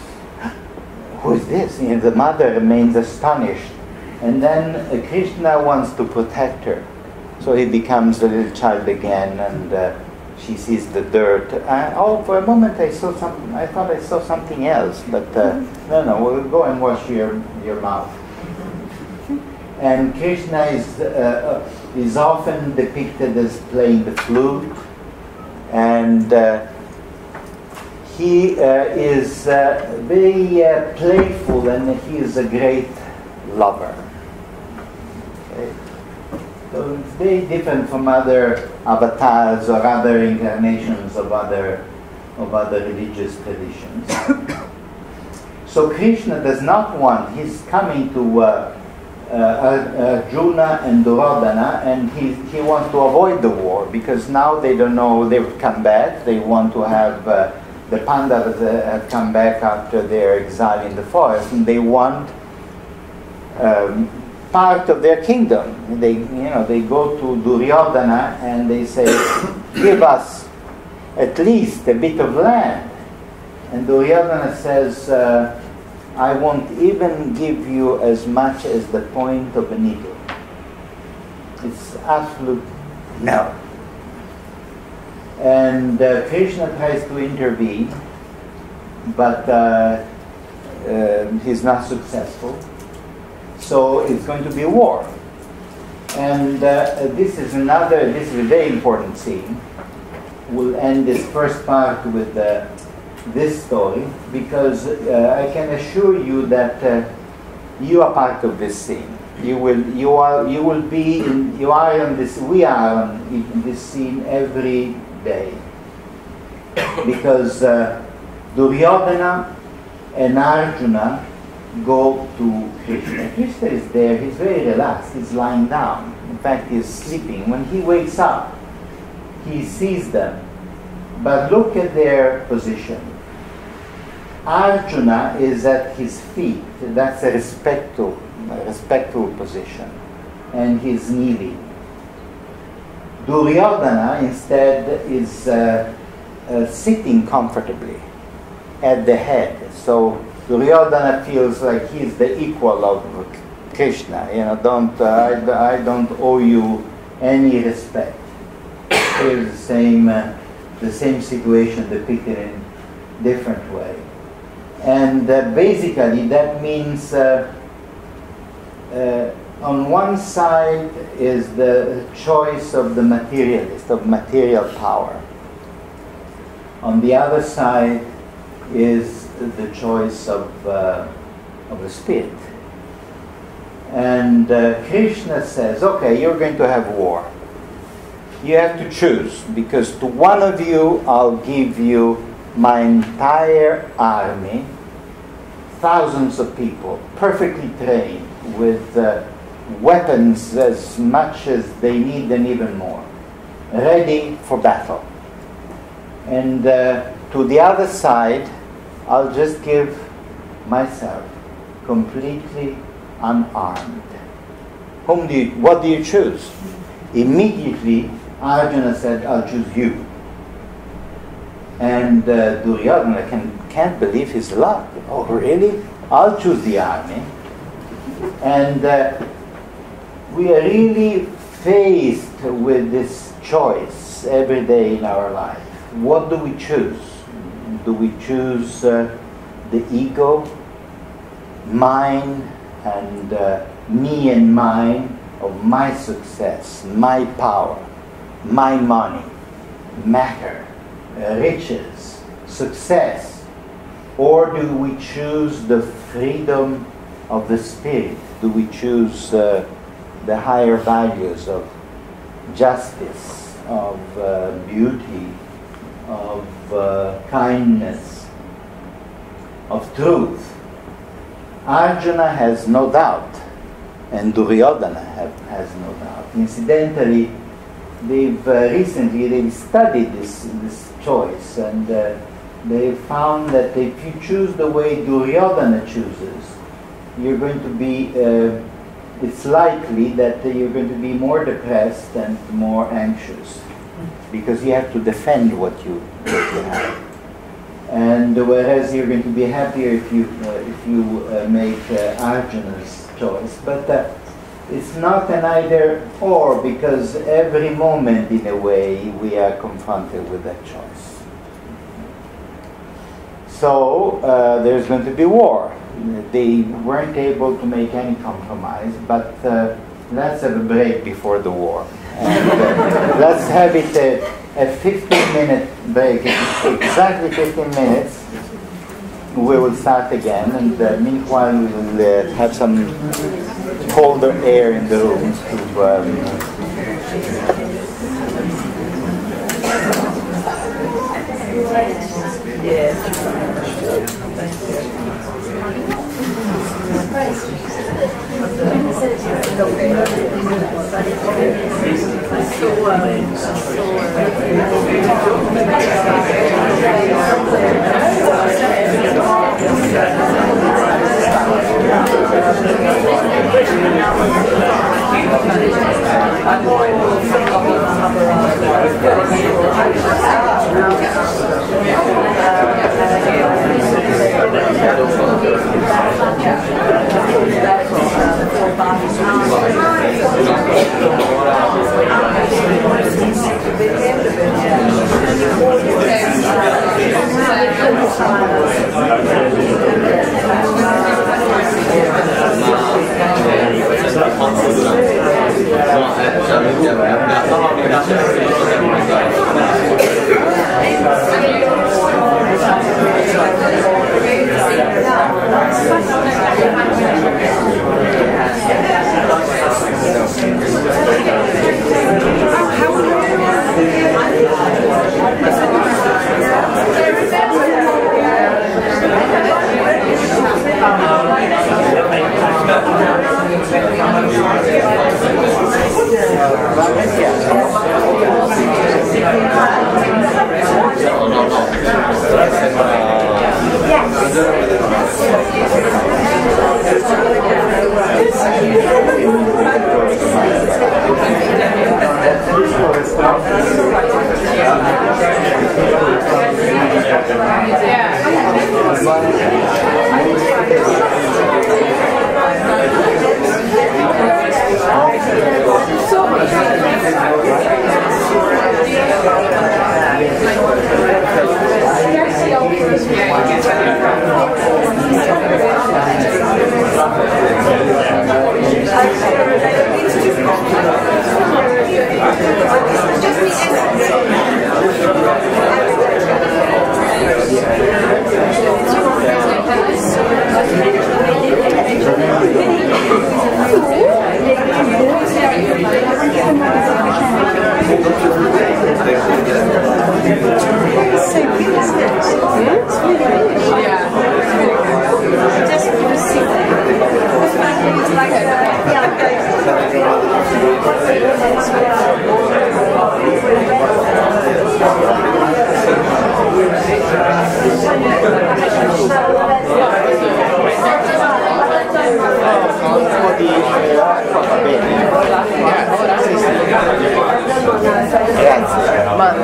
Who is this? And the mother remains astonished. And then Krishna wants to protect her. So he becomes a little child again, and she sees the dirt. For a moment I thought I saw something else, but no, we'll go and wash your mouth. And Krishna is often depicted as playing the flute, and he is very playful, and he is a great lover. Okay. So it's very different from other avatars or other incarnations of other religious traditions. So Krishna does not want. He's coming to Arjuna and Duryodhana, and he wants to avoid the war, because now they don't know, they've come back. They want to have the Pandavas have come back after their exile in the forest, and they want part of their kingdom. They go to Duryodhana and they say, "Give us at least a bit of land." And Duryodhana says, "I won't even give you as much as the point of a needle." It's absolute no. And Krishna tries to intervene, but he's not successful. So it's going to be a war. And this is a very important scene. We'll end this first part with this story, because I can assure you that you are part of this scene. We are in this scene every day, because Duryodhana and Arjuna go to Krishna. Krishna is there. He's very relaxed. He's lying down. In fact, he's sleeping. When he wakes up, he sees them. But look at their position. Arjuna is at his feet. That's a respectful position. And he's kneeling. Duryodhana instead is sitting comfortably at the head. So Duryodhana feels like he's the equal of Krishna. I don't owe you any respect. Here's the same situation depicted in different way. And basically that means on one side is the choice of the materialist, of material power. On the other side is the choice of the spirit. And Krishna says, "Okay, you're going to have war. You have to choose, because to one of you I'll give you my entire army, thousands of people, perfectly trained, with weapons as much as they need and even more, ready for battle. And to the other side, I'll just give myself completely unarmed. What do you choose? Immediately, Arjuna said, I'll choose you. And Duryodhana can't believe his luck. Oh, really? I'll choose the army. And we are really faced with this choice every day in our life. What do we choose? Do we choose the ego, mine and me and mine, of my success, my power, my money, matter, riches, success? Or do we choose the freedom of the spirit? Do we choose the higher values of justice, of beauty, of kindness, of truth? Arjuna has no doubt, and Duryodhana has no doubt. Incidentally, they've recently studied this choice, and they found that if you choose the way Duryodhana chooses, you're going to be, it's likely that you're going to be more depressed and more anxious, because you have to defend what you have. And whereas you're going to be happier if you make Arjuna's choice. But it's not an either or, because every moment, in a way, we are confronted with that choice. So there's going to be war. They weren't able to make any compromise, but let's have a break before the war. And let's have it a 15-minute break, exactly 15 minutes. We will start again, and meanwhile we will have some colder air in the room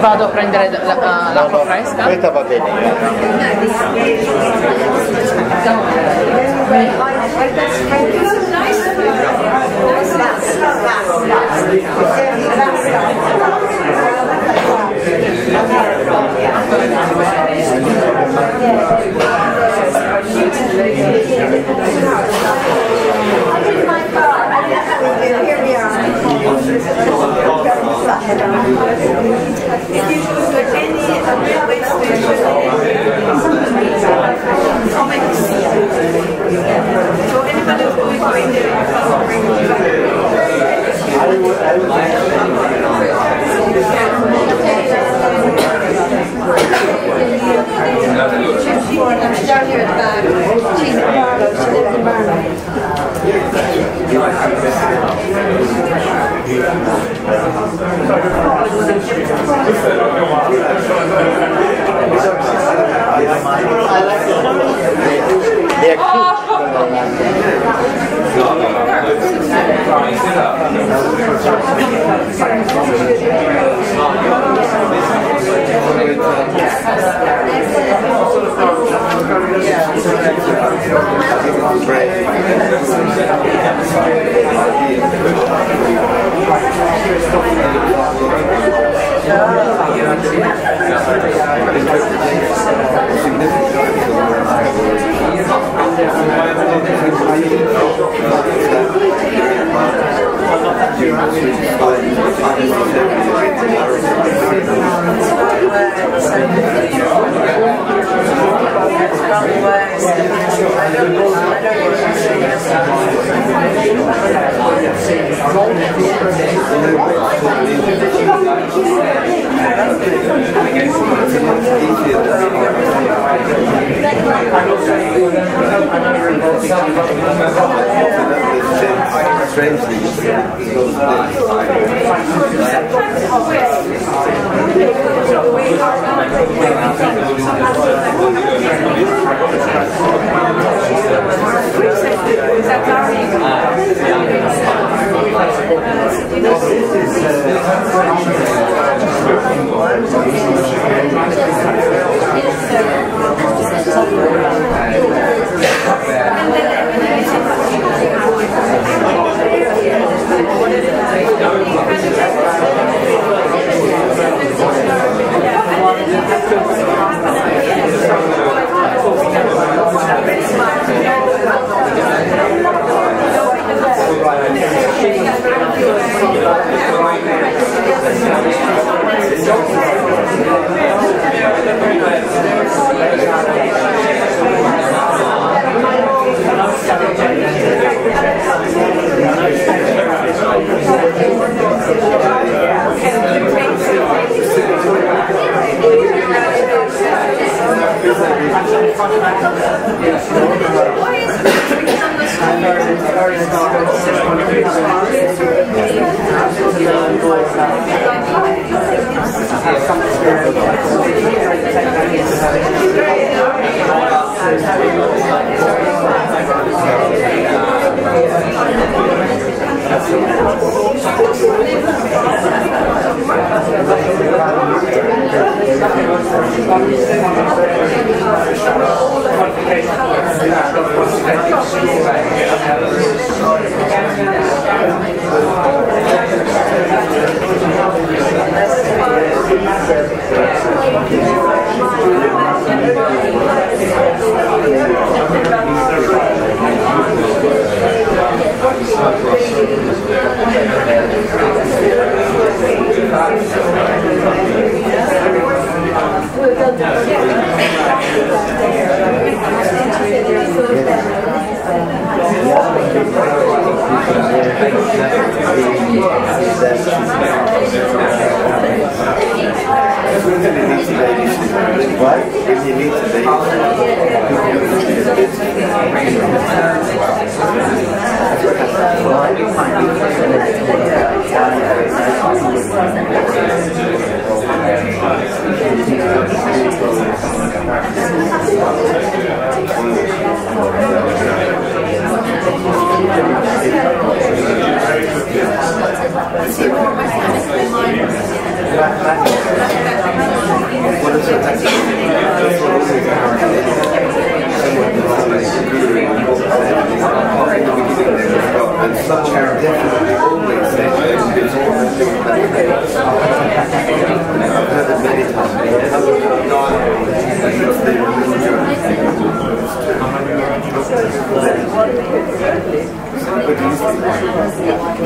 Vado a prendere l'acqua fresca. Questa va bene. Down here at the back. She's at Marlow. She lives in Marlow. They're cute.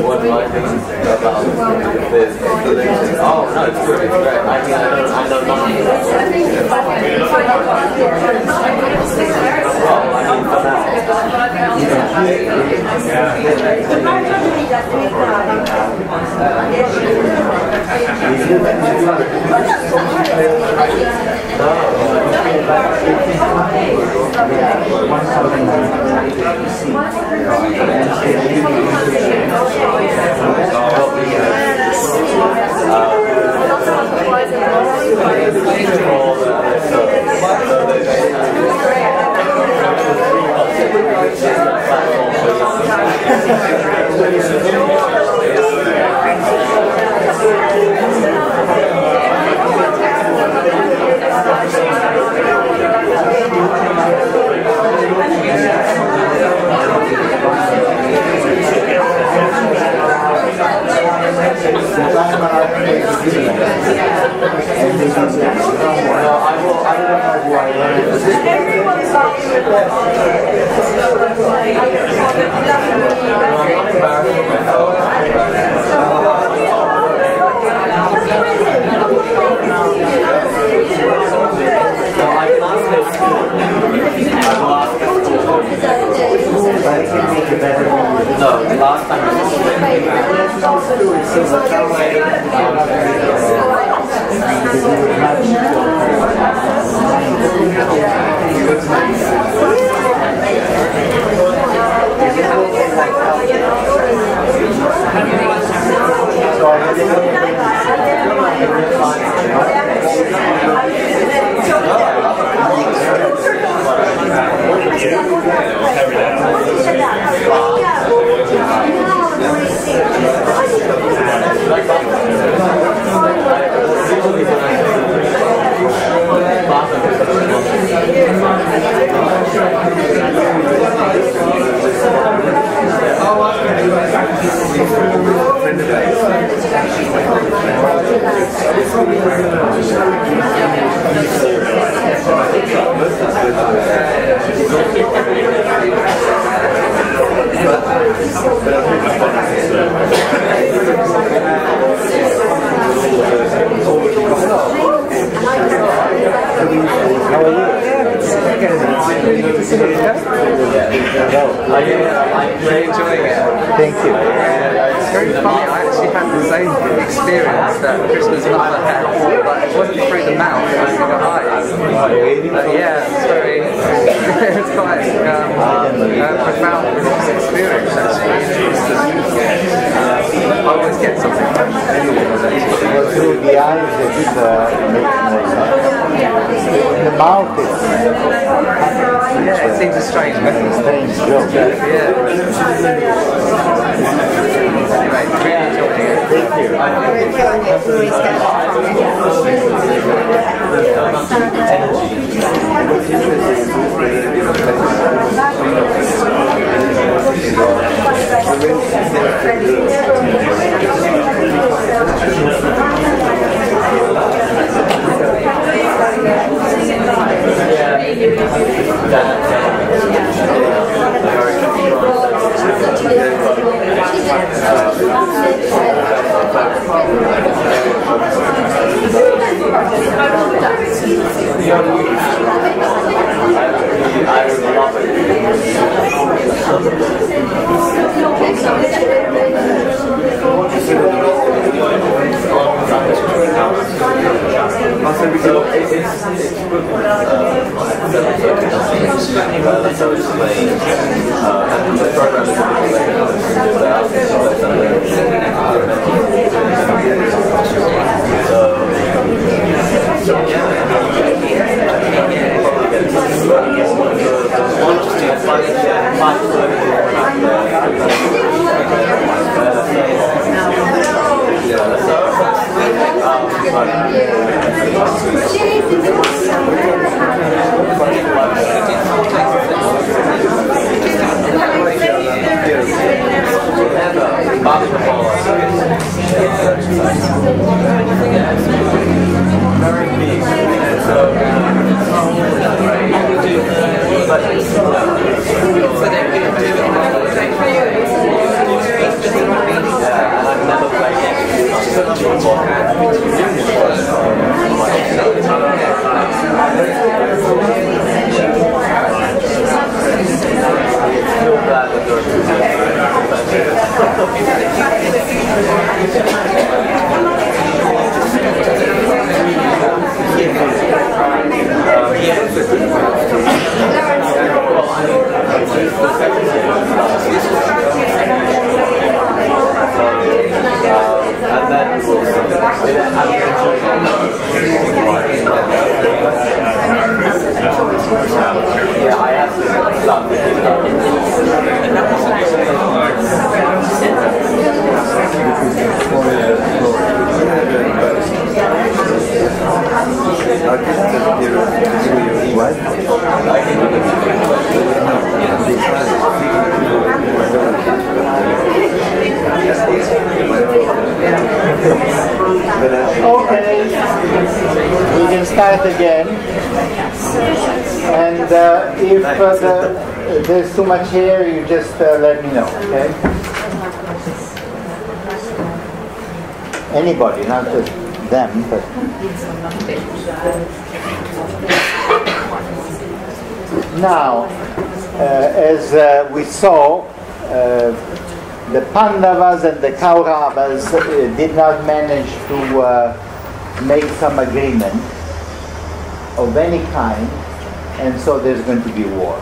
What do I think about this? Oh, no, it's good. It's great. I mean, I know nothing. Well, I mean, for now. No, last time I'm very enjoying it. Thank you. It's very funny. I actually had the same experience that Krishna's mother had, but it wasn't through the mouth, it was through the eyes. Yeah, it's very, it's quite profound religious experience actually. I always get something from it. Through the eyes it makes more sense. In the mouth yeah, it seems a strange method. Strange joke. Yeah. Anyway, really enjoying it. Thank you. Just Okay, we can start again. And if there's too much here, you just let me know, okay? Anybody, not just them, but... Now, as we saw, the Pandavas and the Kauravas did not manage to make some agreement of any kind, and so there's going to be war.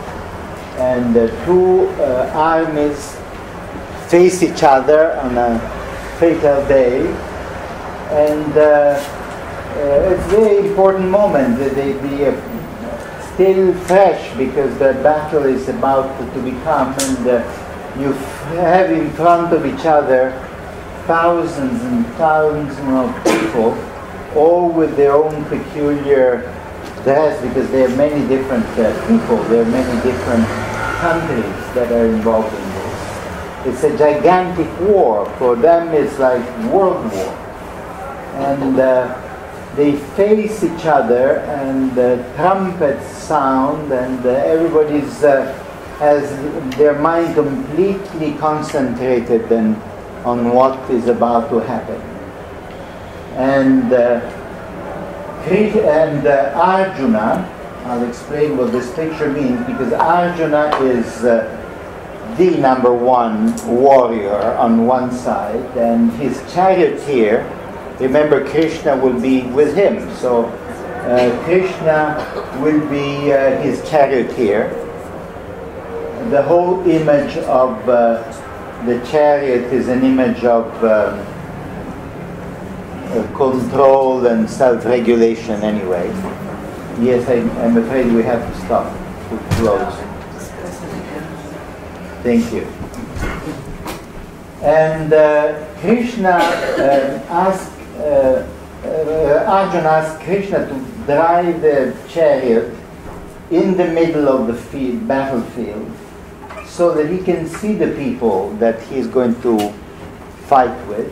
And the two armies face each other on a fatal day, and it's a very important moment that they be still fresh because the battle is about to become, and you have in front of each other thousands and thousands of people, all with their own peculiar dress, because there are many different people, there are many different countries that are involved in this. It's a gigantic war. For them it's like world war. And they face each other, and the trumpets sound, and everybody's has their mind completely concentrated on what is about to happen. And Arjuna, I'll explain what this picture means, because Arjuna is the number one warrior on one side, and his charioteer, remember Krishna will be with him, so Krishna will be his charioteer. The whole image of the chariot is an image of control and self-regulation anyway. Yes, I'm afraid we have to stop to close. Thank you. And Krishna Arjuna asked Krishna to drive the chariot in the middle of the battlefield, so that he can see the people that he's going to fight with.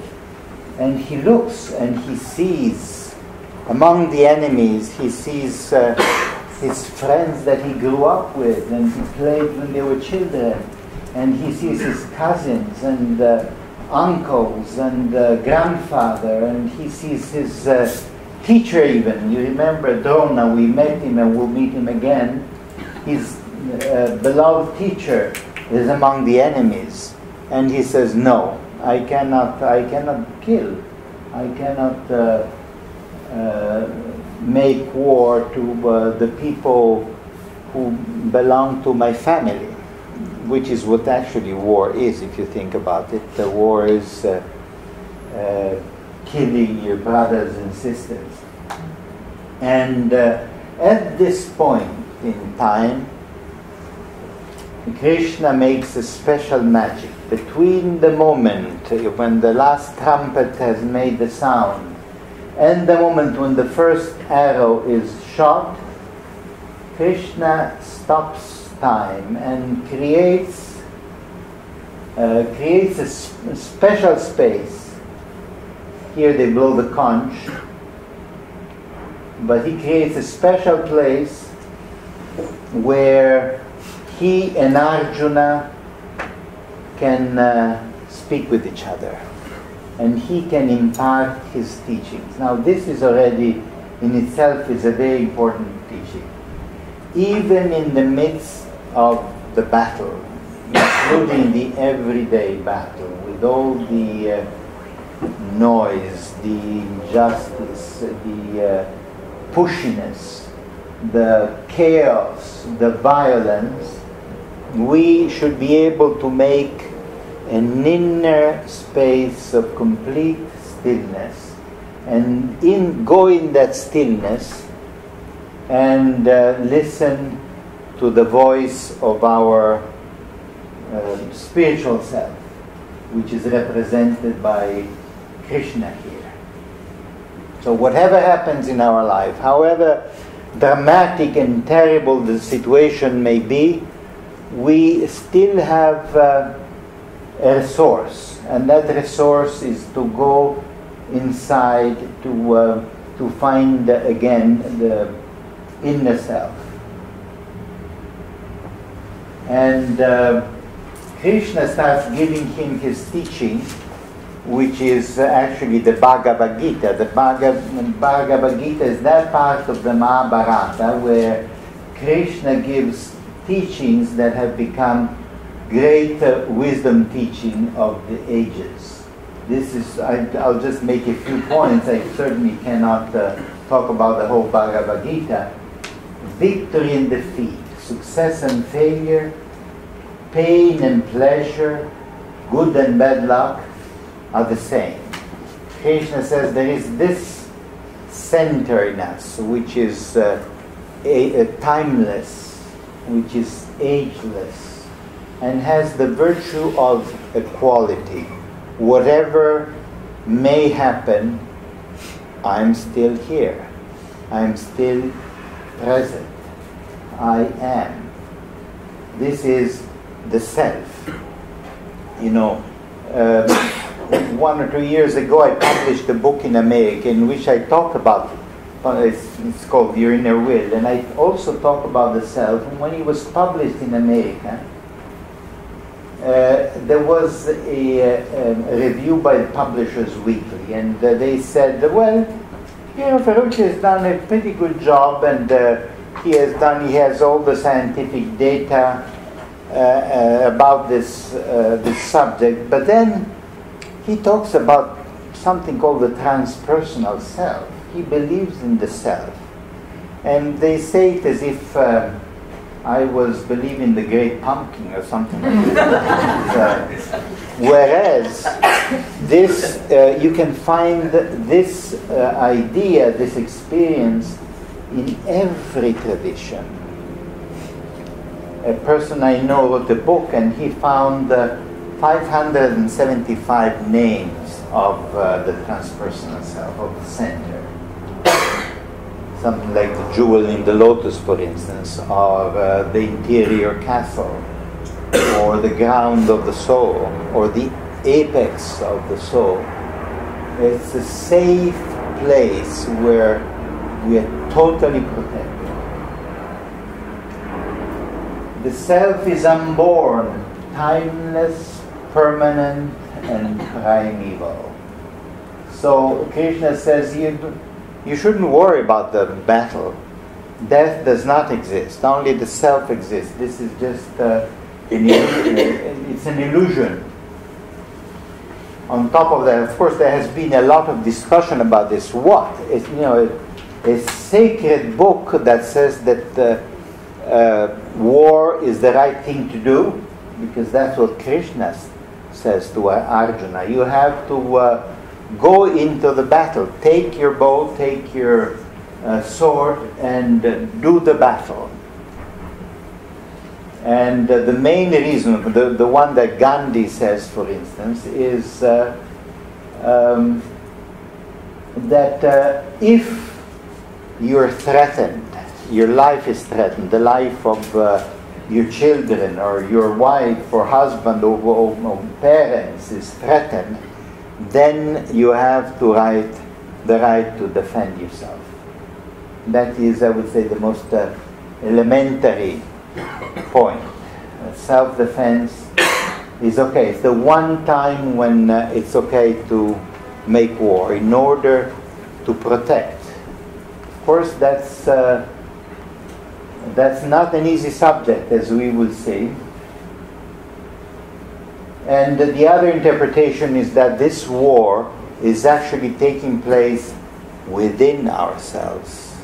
And he looks and he sees among the enemies, he sees his friends that he grew up with and he played when they were children, and he sees his cousins and uncles and grandfather, and he sees his teacher even. You remember Drona, we met him and we'll meet him again. His beloved teacher is among the enemies, and he says, no, I cannot kill, I cannot make war to the people who belong to my family, which is what actually war is, if you think about it. The war is killing your brothers and sisters. And at this point in time, Krishna makes a special magic. Between the moment when the last trumpet has made the sound and the moment when the first arrow is shot, Krishna stops time and creates a special space. Here they blow the conch, but he creates a special place where he and Arjuna can speak with each other. and he can impart his teachings. Now this is already in itself is a very important teaching. Even in the midst of the battle, including the everyday battle, with all the noise, the injustice, the pushiness, the chaos, the violence, we should be able to make an inner space of complete stillness, and go in that stillness and listen to the voice of our spiritual self, which is represented by Krishna here. So whatever happens in our life, however dramatic and terrible the situation may be, we still have a resource, and that resource is to go inside to find again the inner self. And Krishna starts giving him his teaching, which is actually the Bhagavad-Gita. The Bhagavad-Gita is that part of the Mahabarata where Krishna gives teachings that have become great wisdom teaching of the ages. This is, I'll just make a few points. I certainly cannot talk about the whole Bhagavad-Gita. Victory and defeat, success and failure, pain and pleasure, good and bad luck are the same. Krishna says there is this center in us, which is timeless, which is ageless, and has the virtue of equality. Whatever may happen, I'm still here. I'm still present. I am. This is the self. You know, 1 or 2 years ago I published a book in America in which I talk about, it's called Your Inner Will, and I also talk about the self. And when it was published in America, there was a review by Publishers Weekly, and they said, well, Piero Ferrucci has done a pretty good job, and he has all the scientific data about this subject, but then he talks about something called the transpersonal self. He believes in the self, and they say it as if I was believing the Great Pumpkin or something like that. Whereas this, you can find this idea, this experience in every tradition. A person I know wrote a book, and he found 575 names of the transpersonal self, of the center. Something like the jewel in the lotus, for instance, or the interior castle, or the ground of the soul, or the apex of the soul. It's a safe place where we are totally protected. The self is unborn, timeless, permanent, and primeval. So Krishna says you shouldn't worry about the battle. Death does not exist. Only the self exists. This is just it's an illusion. On top of that, of course, there has been a lot of discussion about this. What? It's, a sacred book that says that war is the right thing to do, because that's what Krishna says to Arjuna. You have to go into the battle. Take your bow, take your sword, and do the battle. And the main reason, the one that Gandhi says, for instance, is that if you're threatened, your life is threatened, the life of your children or your wife or husband or parents is threatened, then you have the right to defend yourself. That is, I would say, the most elementary point. Self-defense is okay. It's the one time when it's okay to make war in order to protect. Of course, that's not an easy subject, as we will see. And the other interpretation is that this war is actually taking place within ourselves,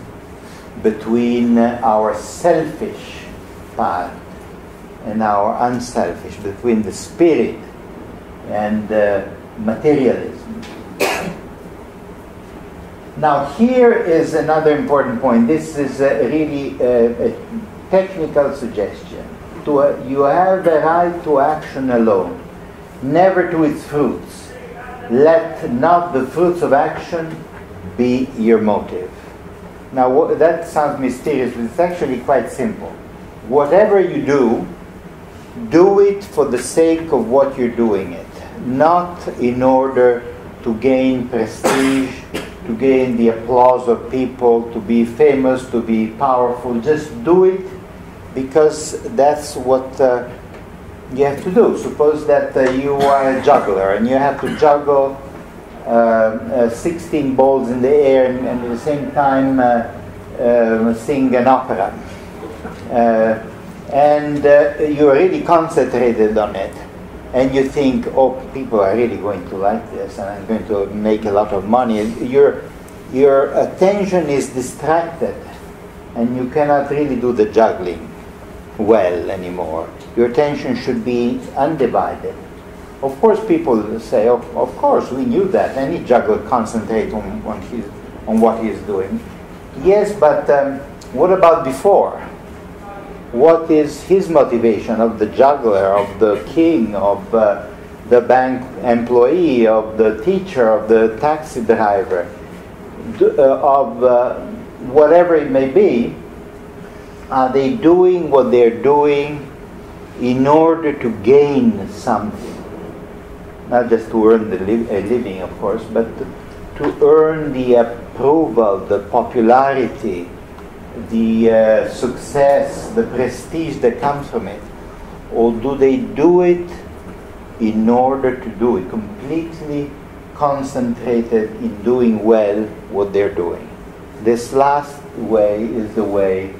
between our selfish part and our unselfish, between the spirit and materialism. Now here is another important point. This is really a technical suggestion. You have the right to action alone, never to its fruits. Let not the fruits of action be your motive. Now that sounds mysterious, but it's actually quite simple. Whatever you do, do it for the sake of what you're doing it, not in order to gain prestige, to gain the applause of people, to be famous, to be powerful. Just do it because that's what you have to do. Suppose that you are a juggler and you have to juggle 16 balls in the air and at the same time sing an opera. And you're really concentrated on it. And you think, oh, people are really going to like this, and I'm going to make a lot of money. Your attention is distracted, and you cannot really do the juggling well anymore. Your attention should be undivided. Of course, people say, oh, of course, we knew that. Any juggler concentrates on what he is doing. Yes, but what about before? What is his motivation, of the juggler, of the king, of the bank employee, of the teacher, of the taxi driver, of whatever it may be? Are they doing what they're doing in order to gain something? Not just to earn a living, of course, but to earn the approval, the popularity, the success, the prestige that comes from it? Or do they do it in order to do it, completely concentrated in doing well what they're doing? This last way is the way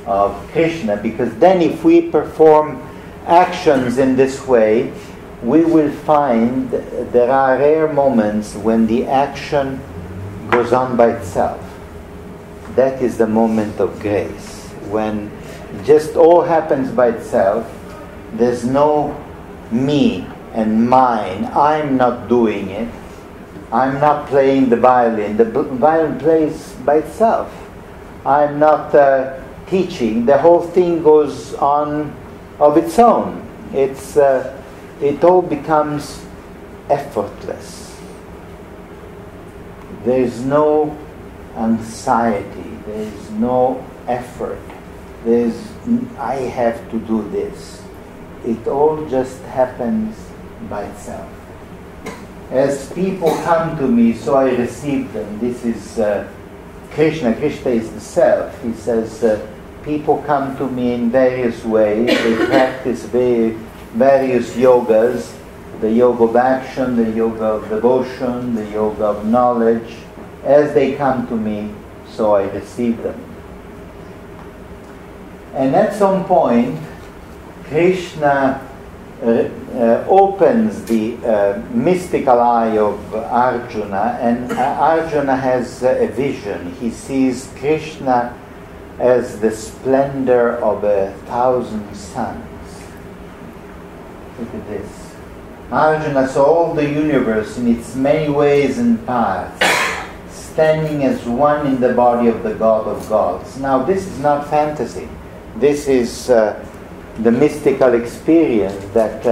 of Krishna, because then if we perform actions in this way, we will find there are rare moments when the action goes on by itself. That is the moment of grace, when just all happens by itself. There's no me and mine. I'm not doing it. I'm not playing the violin. The violin plays by itself. I'm not teaching. The whole thing goes on of its own. It all becomes effortless. There is no anxiety, there is no effort, I have to do this. It all just happens by itself. As people come to me, so I receive them. This is Krishna. Krishna is the self. He says, people come to me in various ways. They practice various yogas, the yoga of action, the yoga of devotion, the yoga of knowledge. As they come to me, so I receive them. And at some point, Krishna opens the mystical eye of Arjuna, and Arjuna has a vision. He sees Krishna as the splendor of 1,000 suns. Look at this. Arjuna saw all the universe in its many ways and paths, standing as one in the body of the God of gods. Now, this is not fantasy. This is the mystical experience that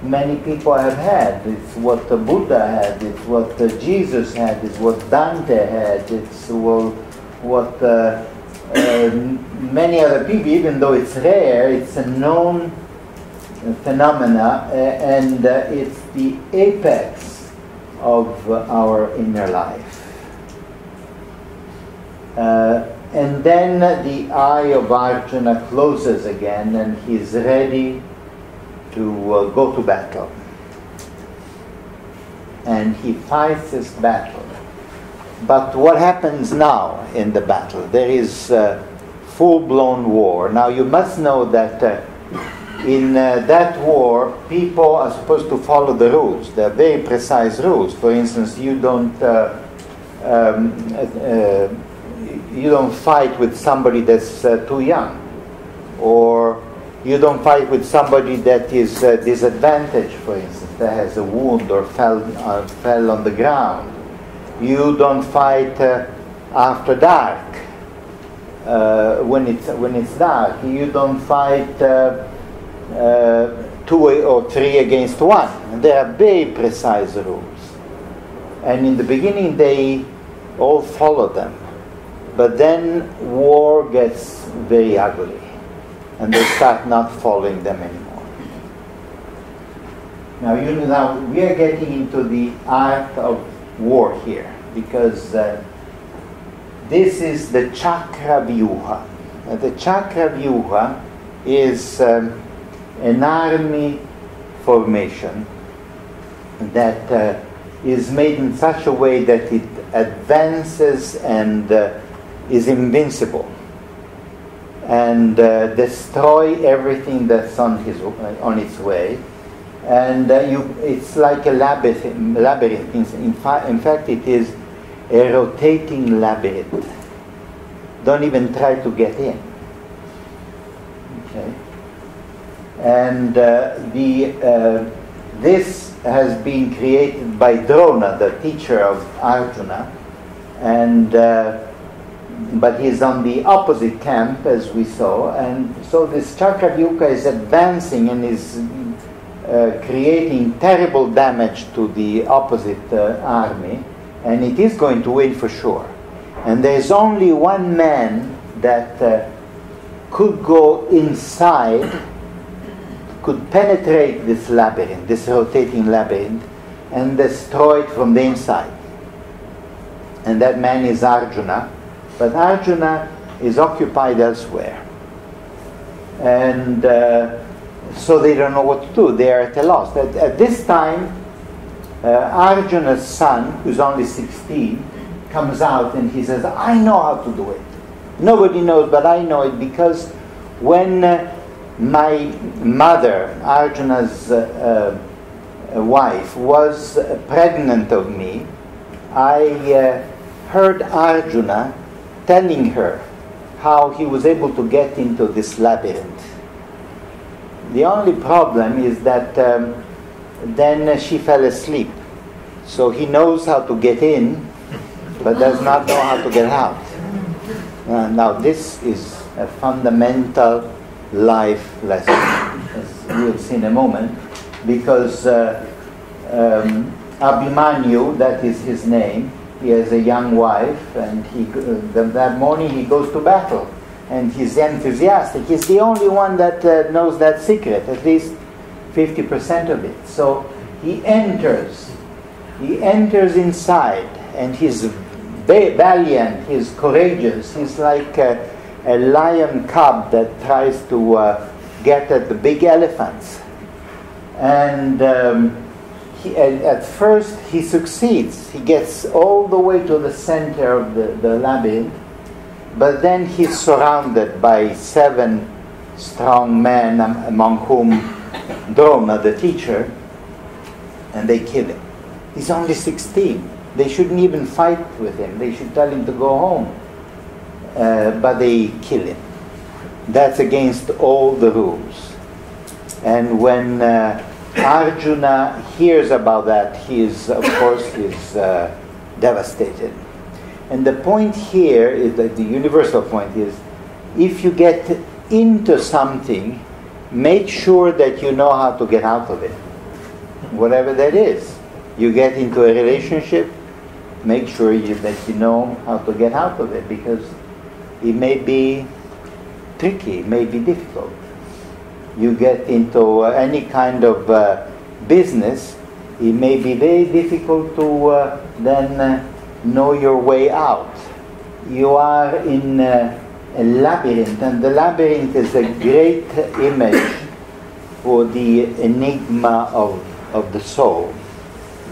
many people have had. It's what the Buddha had. It's what Jesus had. It's what Dante had. It's what many other people, even though it's rare, it's a known phenomena, and it's the apex of our inner life. And then the eye of Arjuna closes again, and he's ready to to go to battle. And he fights this battle. But what happens now in the battle? There is full-blown war. Now you must know that in that war, people are supposed to follow the rules. They're very precise rules. For instance, you don't fight with somebody that's too young, or you don't fight with somebody that is disadvantaged, for instance, that has a wound or fell on the ground. You don't fight after dark, when it's dark. You don't fight 2 or 3 against 1. And there are very precise rules. And in the beginning they all follow them. But then war gets very ugly. And they start not following them anymore. Now we are getting into the art of war here, because this is the Chakra Yoga. The Chakra Yoga is an army formation that is made in such a way that it advances and is invincible, and destroy everything that's on its way. And it's like a labyrinth. In fact, it is a rotating labyrinth. Don't even try to get in. Okay. And this has been created by Drona, the teacher of Arjuna, and but he's on the opposite camp, as we saw. And so this Chakra Yoga is advancing and is creating terrible damage to the opposite army, and it is going to win for sure. And there's only one man that could go inside, could penetrate this labyrinth, this rotating labyrinth, and destroy it from the inside. And that man is Arjuna. But Arjuna is occupied elsewhere. And so they don't know what to do. They are at a loss. At this time, Arjuna's son, who's only 16, comes out and he says, I know how to do it. Nobody knows, but I know it, because when my mother, Arjuna's wife, was pregnant of me, I heard Arjuna telling her how he was able to get into this labyrinth. The only problem is that then she fell asleep. So he knows how to get in, but does not know how to get out. Now this is a fundamental life lesson, as we'll see in a moment, because Abhimanyu, that is his name, he has a young wife, and that morning he goes to battle, and he's enthusiastic. He's the only one that knows that secret, at least 50% of it. So he enters inside, and he's valiant, he's courageous, he's like a lion cub that tries to get at the big elephants. And at first he succeeds. He gets all the way to the center of the labyrinth, but then he's surrounded by 7 strong men, among whom Drona, the teacher, and they kill him. He's only 16. They shouldn't even fight with him. They should tell him to go home. But they kill him. That's against all the rules. And when Arjuna hears about that, of course, he's devastated. And the point here is that the universal point is, if you get into something, make sure that you know how to get out of it, whatever that is. You get into a relationship, make sure that you know how to get out of it, because it may be tricky, it may be difficult. You get into any kind of business, it may be very difficult to then know your way out. You are in a labyrinth, and the labyrinth is a great image for the enigma of the soul.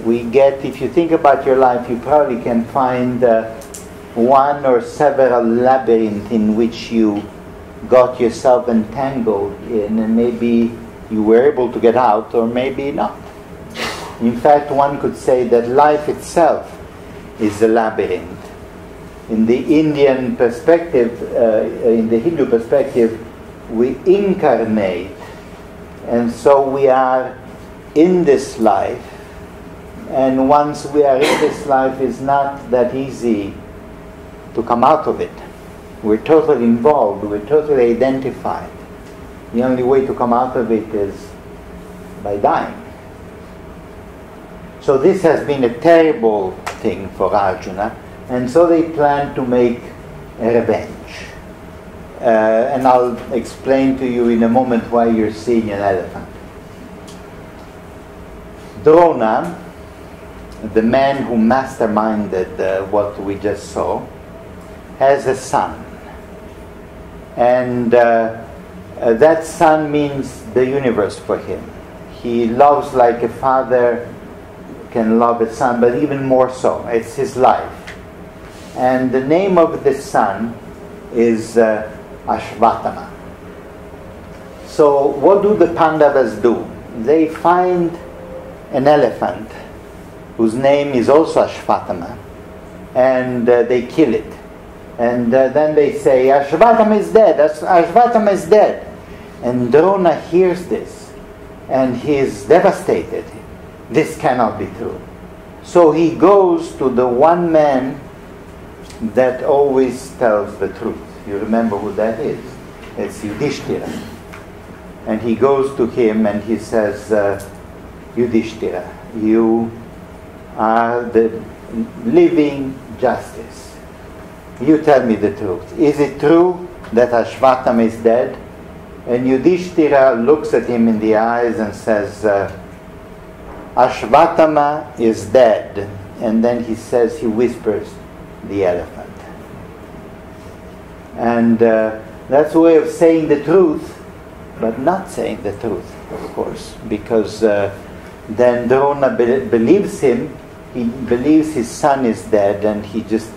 We get, if you think about your life, you probably can find one or several labyrinths in which you got yourself entangled in, and maybe you were able to get out, or maybe not. In fact, one could say that life itself is a labyrinth. In the Indian perspective, in the Hindu perspective, we incarnate, and so we are in this life, and once we are in this life, it's not that easy to come out of it. We're totally involved, we're totally identified. The only way to come out of it is by dying. So this has been a terrible thing for Arjuna, and so they plan to make a revenge. And I'll explain to you in a moment why you're seeing an elephant. Drona, the man who masterminded what we just saw, has a son. And that son means the universe for him. He loves like a father can love a son, but even more so. It's his life. And the name of the son is Ashvatthama. So what do the Pandavas do? They find an elephant whose name is also Ashvatthama, and they kill it. And then they say, Ashvatthama is dead, Ashvatthama is dead. And Drona hears this, and he is devastated. This cannot be true. So he goes to the one man that always tells the truth. You remember who that is? It's Yudhishthira. And he goes to him and he says, Yudhishthira, you are the living justice. You tell me the truth. Is it true that Ashvatthama is dead? And Yudhishthira looks at him in the eyes and says, Ashvatthama is dead. And then he says, he whispers, the elephant. And that's a way of saying the truth, but not saying the truth, of course, because then Drona believes him. He believes his son is dead, and he just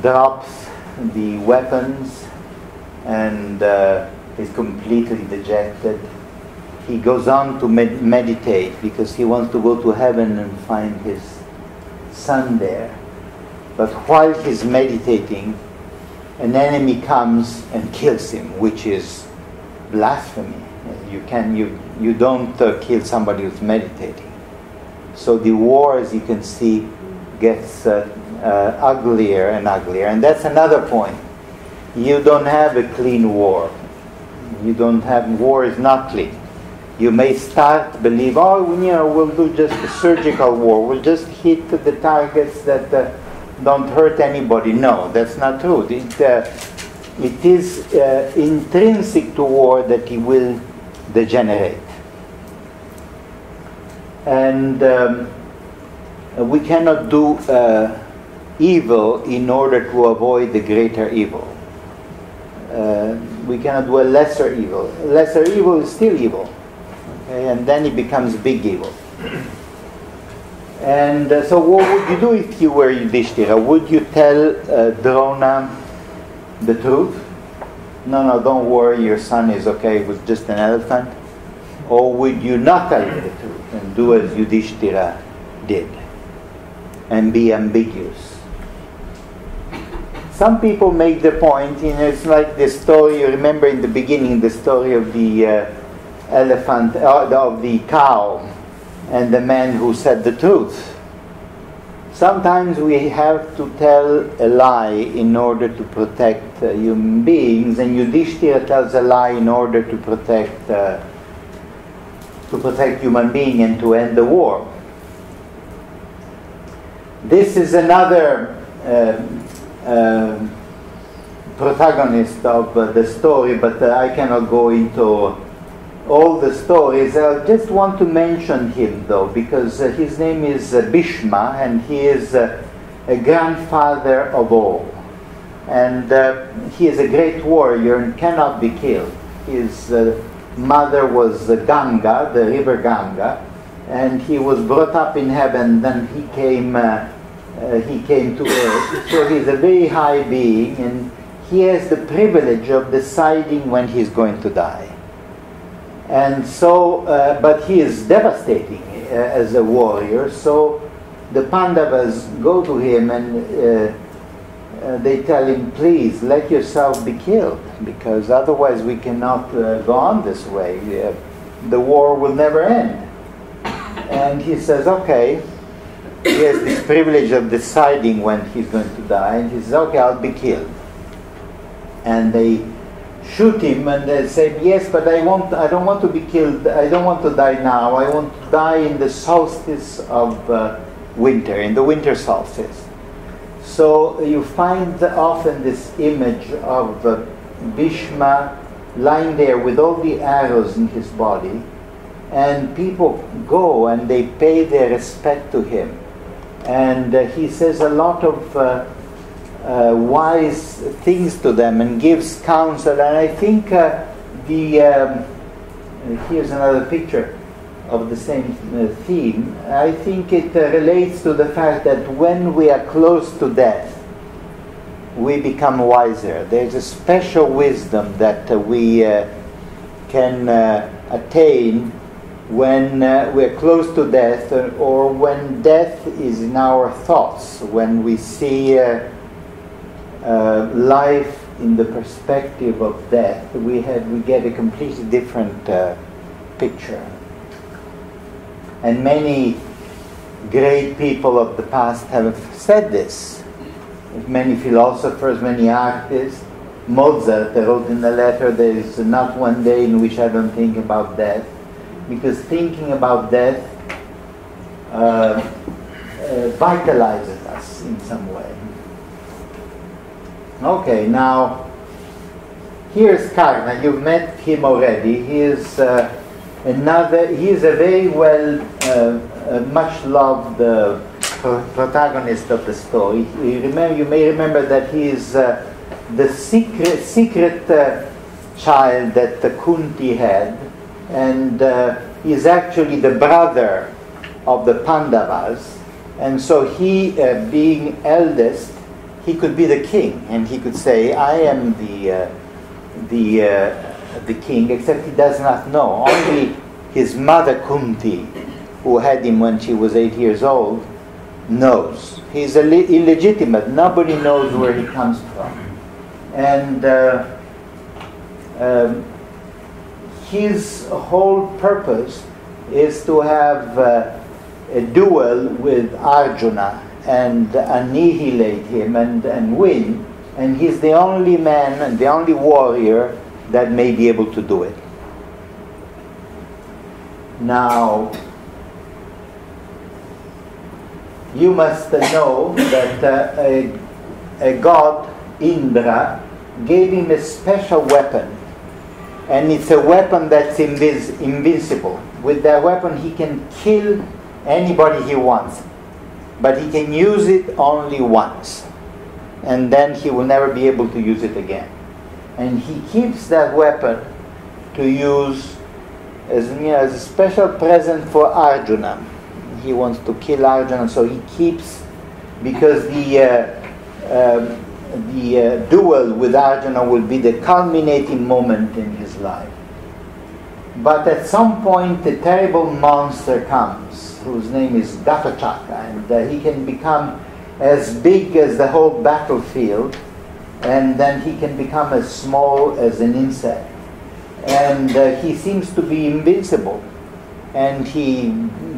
drops the weapons and is completely dejected. He goes on to meditate because he wants to go to heaven and find his son there. But while he's meditating, an enemy comes and kills him, which is blasphemy. You don't kill somebody who's meditating. So the war, as you can see, gets uglier and uglier. And that's another point. You don't have a clean war. War is not clean. You may start believe, we'll do just a surgical war. We'll just hit the targets that don't hurt anybody. No, that's not true. It is intrinsic to war that it will degenerate. And we cannot do evil in order to avoid the greater evil. We cannot do a lesser evil. Lesser evil is still evil. Okay? And then it becomes big evil. And so what would you do if you were Yudhishthira? Would you tell Drona the truth? No, don't worry, your son is okay, it was just an elephant. Or would you not tell him the truth and do as Yudhishthira did and be ambiguous? Some people make the point, it's like the story, you remember in the beginning, the story of the elephant, of the cow, and the man who said the truth. Sometimes we have to tell a lie in order to protect human beings, and Yudhishthira tells a lie in order to protect human being and to end the war. This is another protagonist of the story, but I cannot go into all the stories. I just want to mention him though, because his name is Bhishma, and he is a grandfather of all. And he is a great warrior and cannot be killed. He is mother was Ganga, the river Ganga, and he was brought up in heaven. Then he came to earth. So he's a very high being, and he has the privilege of deciding when he's going to die. And so, but he is devastating as a warrior. So the Pandavas go to him and they tell him, please let yourself be killed, because otherwise we cannot go on this way. The war will never end. And he says, okay. He has this privilege of deciding when he's going to die, and he says, okay, I'll be killed. And they shoot him, and they say, yes, but I don't want to be killed. I don't want to die now. I want to die in the solstice of winter, in the winter solstice. So you find often this image of Bhishma lying there with all the arrows in his body, and people go and they pay their respect to him. And he says a lot of wise things to them and gives counsel. And I think here's another picture of the same theme. I think it relates to the fact that when we are close to death, we become wiser. There's a special wisdom that we can attain when we're close to death, or when death is in our thoughts, when we see life in the perspective of death, we get a completely different picture. And many great people of the past have said this. Many philosophers, many artists. Mozart wrote in a letter, there is not one day in which I don't think about death, because thinking about death vitalizes us in some way. Okay, now here's Karna. You've met him already. He is a very well, much loved protagonist of the story. You may remember that he is the secret child that Kunti had, and he is actually the brother of the Pandavas, and so he, being eldest, he could be the king, and he could say, I am the king, except he does not know. Only his mother Kunti, who had him when she was 8 years old, knows. He's illegitimate. Nobody knows where he comes from. And his whole purpose is to have a duel with Arjuna and annihilate him and win. And he's the only man and the only warrior that may be able to do it. Now, you must know that a god, Indra, gave him a special weapon. And it's a weapon that's invincible. With that weapon he can kill anybody he wants. But he can use it only once. And then he will never be able to use it again. And he keeps that weapon to use as a special present for Arjuna. He wants to kill Arjuna, so he keeps, because the duel with Arjuna will be the culminating moment in his life. But at some point a terrible monster comes, whose name is Gatachaka, and he can become as big as the whole battlefield, and then he can become as small as an insect. And he seems to be invincible, and he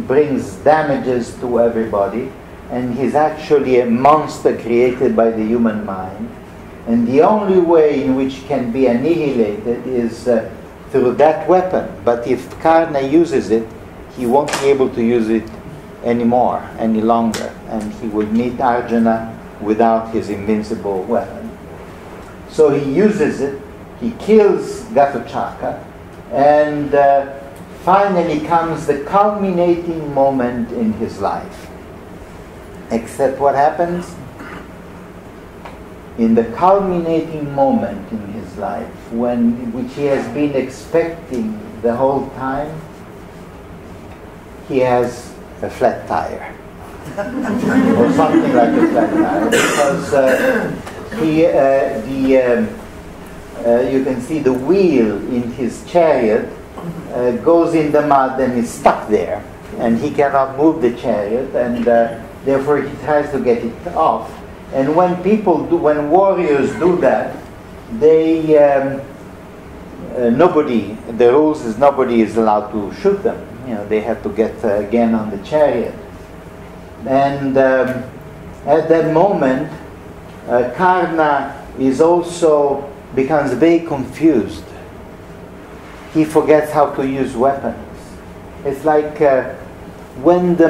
brings damages to everybody, and he's actually a monster created by the human mind. And the only way in which he can be annihilated is through that weapon. But if Karna uses it, he won't be able to use it anymore, any longer, and he will meet Arjuna without his invincible weapon. So he uses it, he kills Gatachaka, and finally comes the culminating moment in his life. Except what happens? In the culminating moment in his life, which he has been expecting the whole time he has a flat tire. Or something like a flat tire. Because you can see the wheel in his chariot goes in the mud and is stuck there. And he cannot move the chariot, and therefore he tries to get it off. And when warriors do that, the rules is nobody is allowed to shoot them. You know, they have to get again on the chariot. And at that moment, Karna becomes very confused. He forgets how to use weapons. It's like when the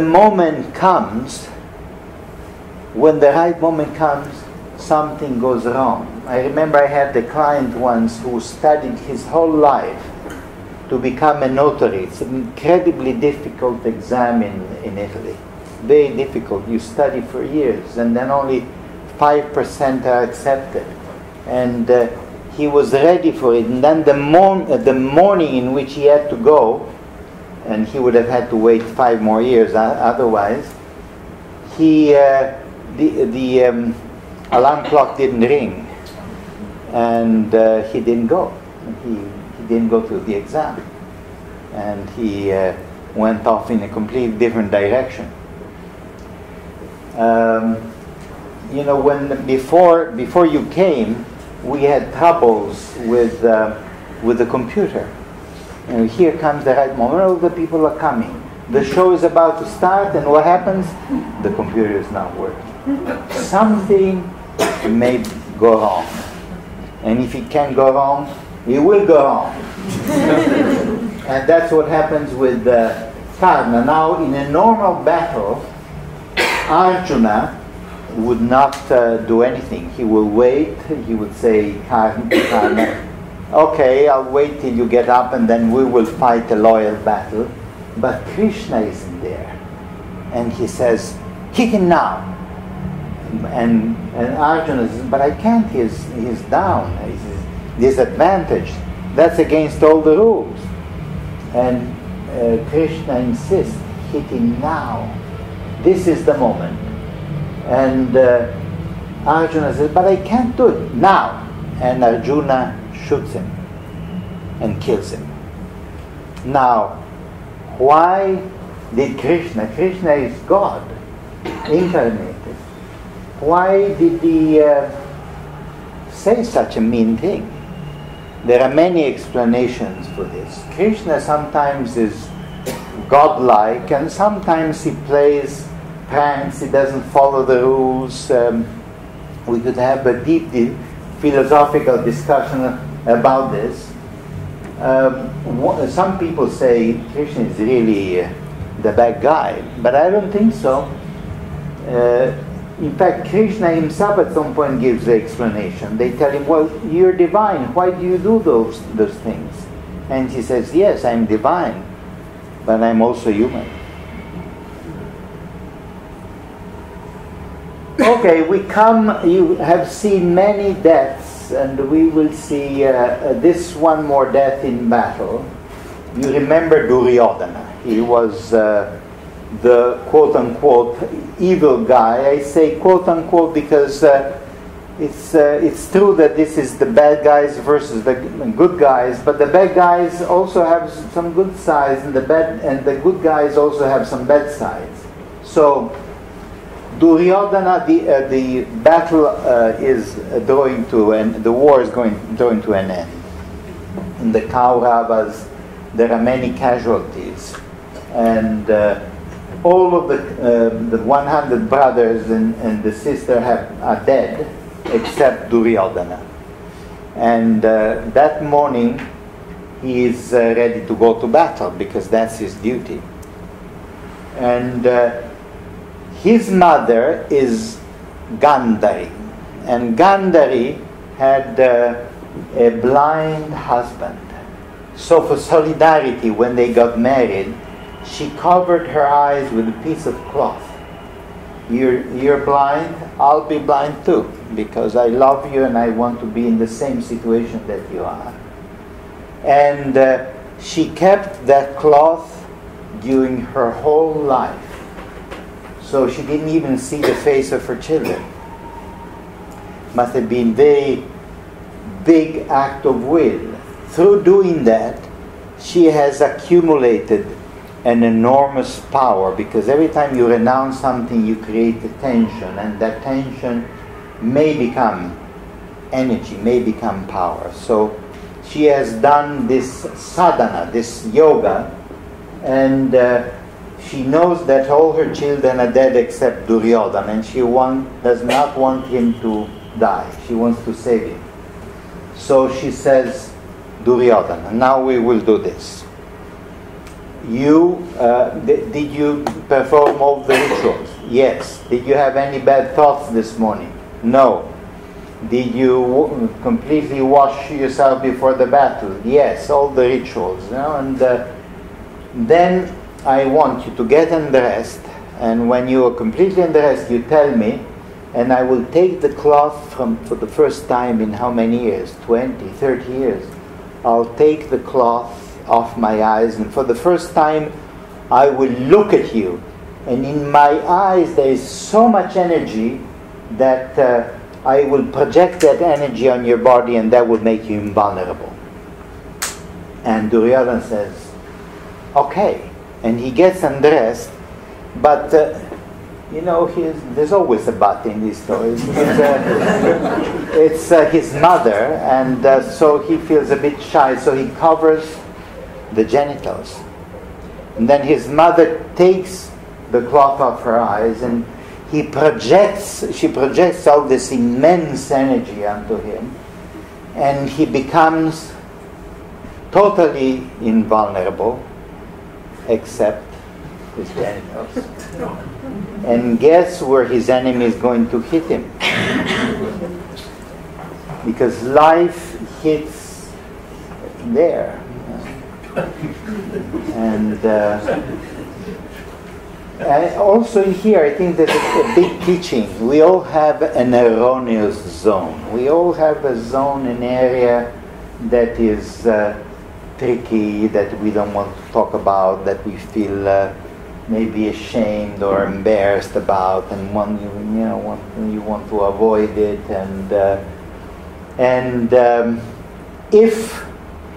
right moment comes, something goes wrong. I remember I had a client once who studied his whole life to become a notary. It's an incredibly difficult exam in Italy. Very difficult. You study for years, and then only 5% are accepted. And he was ready for it. And then the morning in which he had to go, and he would have had to wait 5 more years otherwise, the alarm clock didn't ring, and he didn't go. He didn't go to the exam, and he went off in a completely different direction. When before you came, we had troubles with the computer. And here comes the right moment. All the people are coming. The show is about to start, and what happens? The computer is not working. Something may go wrong. And if it can go wrong, it will go wrong. And that's what happens with Karna. Now, in a normal battle, Arjuna would not do anything. He will wait. He would say, Karna, okay, I'll wait till you get up and then we will fight a loyal battle. But Krishna isn't there. And he says, kick him now. And Arjuna says, but I can't, he's down, he's disadvantaged. That's against all the rules. And Krishna insists, hit him now. This is the moment. And Arjuna says, but I can't do it now. And Arjuna shoots him and kills him. Now, why did Krishna is God, incarnated. Why did he say such a mean thing? There are many explanations for this. Krishna sometimes is godlike, and sometimes he plays pranks, he doesn't follow the rules. We could have a deep philosophical discussion about this. Some people say Krishna is really the bad guy, but I don't think so. In fact, Krishna himself at some point gives the explanation. They tell him, well, you're divine, why do you do those things? And he says, yes, I'm divine, but I'm also human. Okay, you have seen many deaths, and we will see this one more death in battle. You remember Duryodhana. He was the quote-unquote evil guy. I say quote-unquote because it's true that this is the bad guys versus the good guys, but the bad guys also have some good sides, and the good guys also have some bad sides. So Duryodhana, the battle is drawing to, and the war is drawing to an end. In the Kauravas, there are many casualties, and all of the 100 brothers and the sister are dead, except Duryodhana. And that morning, he is ready to go to battle because that's his duty. And his mother is Gandhari, and Gandhari had a blind husband. So for solidarity, when they got married, she covered her eyes with a piece of cloth. You're blind, I'll be blind too, because I love you and I want to be in the same situation that you are. And she kept that cloth during her whole life. So she didn't even see the face of her children. Must have been very big act of will. Through doing that, she has accumulated an enormous power, because every time you renounce something, you create a tension, and that tension may become energy, may become power. So she has done this sadhana, this yoga, and she knows that all her children are dead except Duryodhana, and she does not want him to die. She wants to save him. So she says, Duryodhana, now we will do this. Did you perform all the rituals? Yes. Did you have any bad thoughts this morning? No. Did you completely wash yourself before the battle? Yes, all the rituals. And then I want you to get undressed, and when you are completely undressed, you tell me, and I will take the cloth for the first time in how many years? 20, 30 years. I'll take the cloth off my eyes, and for the first time I will look at you, and in my eyes there is so much energy that I will project that energy on your body, and that will make you invulnerable. And Duryodhana says, okay. And he gets undressed, but there's always a but in these stories. It's his mother, and so he feels a bit shy, so he covers the genitals. And then his mother takes the cloth off her eyes, and she projects all this immense energy onto him, and he becomes totally invulnerable except his genitals. And guess where his enemy is going to hit him? Because life hits there. And also here, I think there's a big teaching. We all have an erroneous zone. We all have a zone, an area that is tricky, that we don't want to talk about, that we feel maybe ashamed or embarrassed about, and you want to avoid it. And if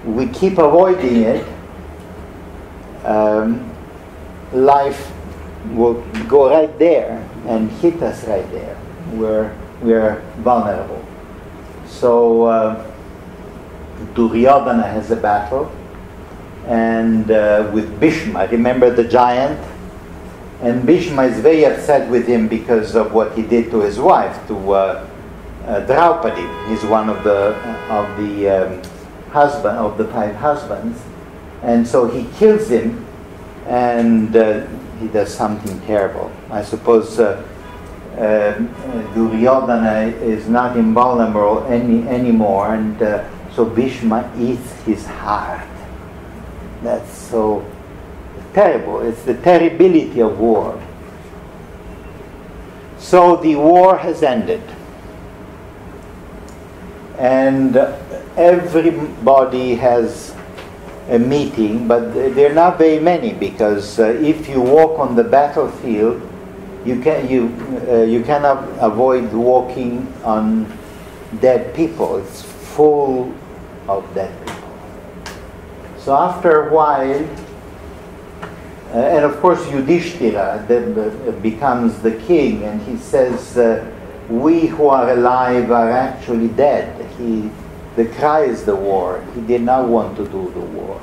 we keep avoiding it, life will go right there and hit us right there, where we are vulnerable. So Duryodhana has a battle, and with Bhishma, remember the giant? And Bhishma is very upset with him because of what he did to his wife, to Draupadi. He's one of the husband of the 5 husbands, and so he kills him, and he does something terrible. I suppose Duryodhana is not invulnerable anymore, and so Bhishma eats his heart. That's so terrible. It's the terribility of war. So the war has ended, and everybody has a meeting, but there are not very many, because if you walk on the battlefield, you cannot avoid walking on dead people. It's full of dead people. So after a while, and of course Yudhishthira becomes the king, and he says, we who are alive are actually dead. He decries the war. He did not want to do the war.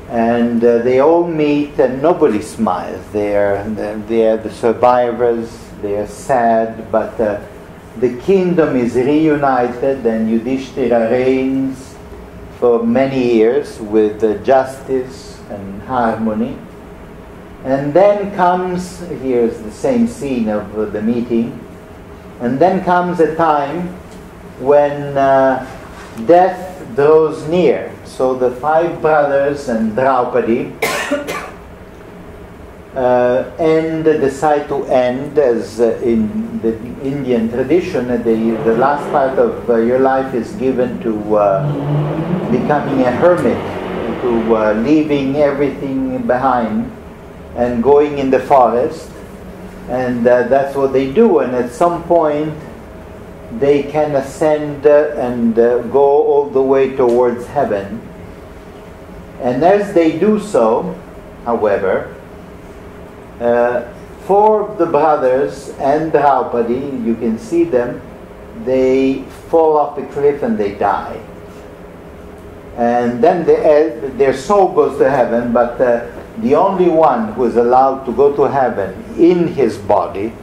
And they all meet, and nobody smiles. They are the survivors. They are sad, but the kingdom is reunited, and Yudhishthira reigns for many years with justice and harmony. And then comes, here's the same scene of the meeting, and then comes a time when death draws near. So the 5 brothers and Draupadi decide to end, as in the Indian tradition, the last part of your life is given to becoming a hermit, to leaving everything behind and going in the forest, and that's what they do. And at some point, they can ascend and go all the way towards heaven. And as they do so, however, four of the brothers and Draupadi, you can see them, they fall off the cliff and they die. And then their soul goes to heaven, but the only one who is allowed to go to heaven in his body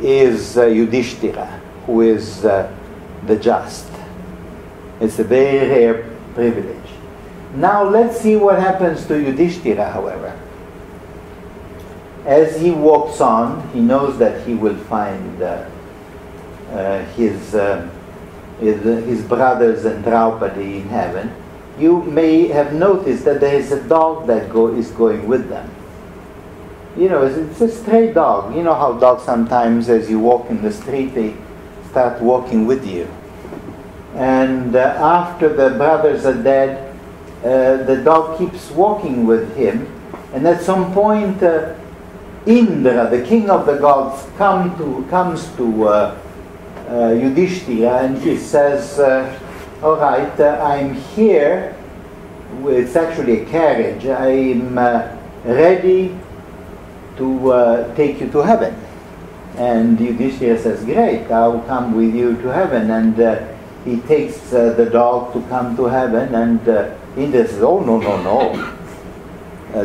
is Yudhishthira, who is the just. It's a very rare privilege. Now let's see what happens to Yudhishthira, however. As he walks on, he knows that he will find his brothers and Draupadi in heaven. You may have noticed that there is a dog that is going with them. You know, it's a stray dog. You know how dogs sometimes, as you walk in the street, they start walking with you. And after the brothers are dead, the dog keeps walking with him. And at some point, Indra, the king of the gods, comes to Yudhishthira, and he says, all right, I'm here. It's actually a carriage. I'm ready to take you to heaven. And Yudhishthira says, great, I'll come with you to heaven. And he takes the dog to come to heaven, and Indra says, oh, no.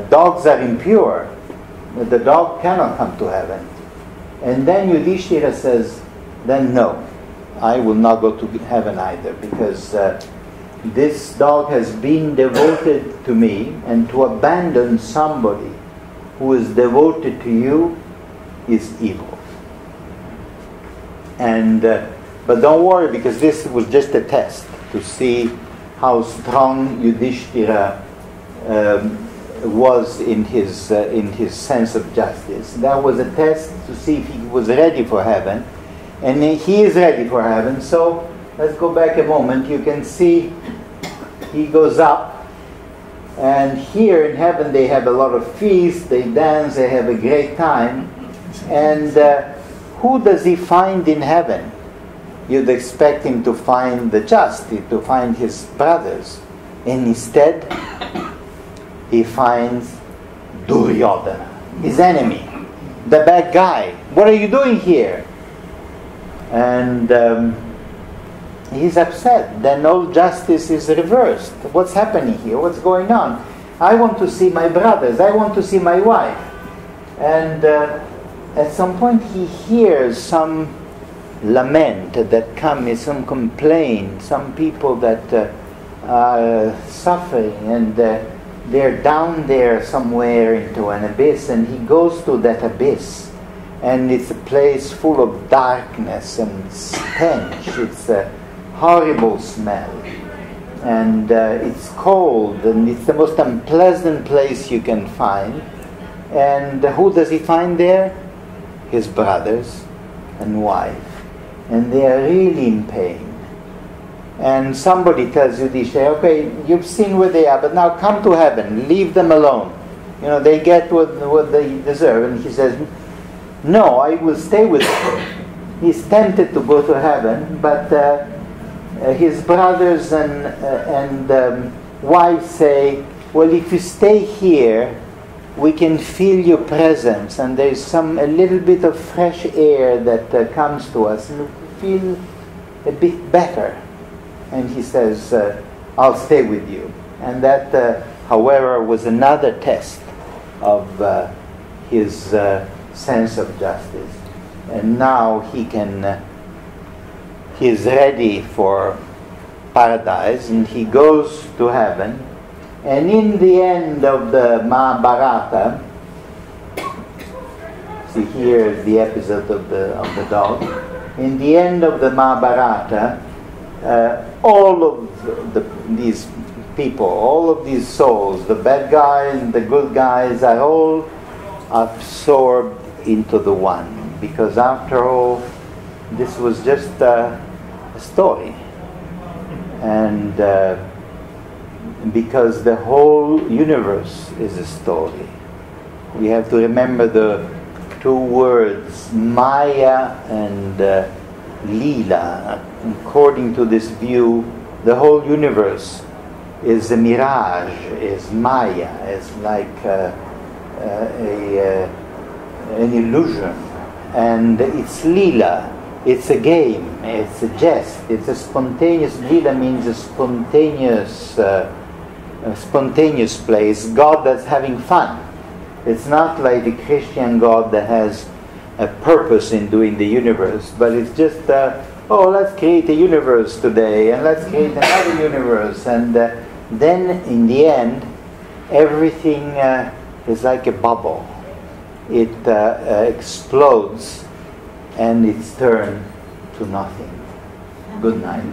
Dogs are impure. The dog cannot come to heaven. And then Yudhishthira says, then no, I will not go to heaven either, because this dog has been devoted to me, and to abandon somebody who is devoted to you is evil. And but don't worry, because this was just a test to see how strong Yudhishthira was in his sense of justice. That was a test to see if he was ready for heaven, and he is ready for heaven. So let's go back a moment. You can see he goes up, and here in heaven they have a lot of feasts, they dance, they have a great time. And who does he find in heaven? You'd expect him to find the just, to find his brothers, and instead he finds Duryodhana, his enemy, the bad guy. What are you doing here? And he's upset. Then all justice is reversed. What's happening here? What's going on? I want to see my brothers. I want to see my wife. And at some point he hears some lament that comes, some complaint, some people that are suffering, and they're down there somewhere into an abyss, and he goes to that abyss, and it's a place full of darkness and stench. It's a horrible smell, and it's cold, and it's the most unpleasant place you can find. And who does he find there? His brothers and wife, and they are really in pain. And somebody tells Yudhishthira, okay, you've seen where they are, but now come to heaven, leave them alone. You know, they get what they deserve. And he says, no, I will stay with them. He's tempted to go to heaven, but his brothers and wife say, well, if you stay here, we can feel your presence, and there's a little bit of fresh air that comes to us, and we feel a bit better. And he says, I'll stay with you. And that, however, was another test of his sense of justice. And now he is ready for paradise, and he goes to heaven. And in the end of the Mahabarata, see here is the episode of the dog. In the end of the Mahabarata, all of these people, all of these souls, the bad guys and the good guys, are all absorbed into the one. Because after all, this was just a story. And because the whole universe is a story. We have to remember the two words, Maya and Lila. According to this view, the whole universe is a mirage, is Maya, is like an illusion. And it's Lila, it's a game, it's a jest, it's a spontaneous, Lila means a spontaneous place, God that's having fun. It's not like the Christian God that has a purpose in doing the universe, but it's just, let's create a universe today, and let's create another universe, and then in the end, everything is like a bubble. It explodes, and it's turned to nothing. Good night.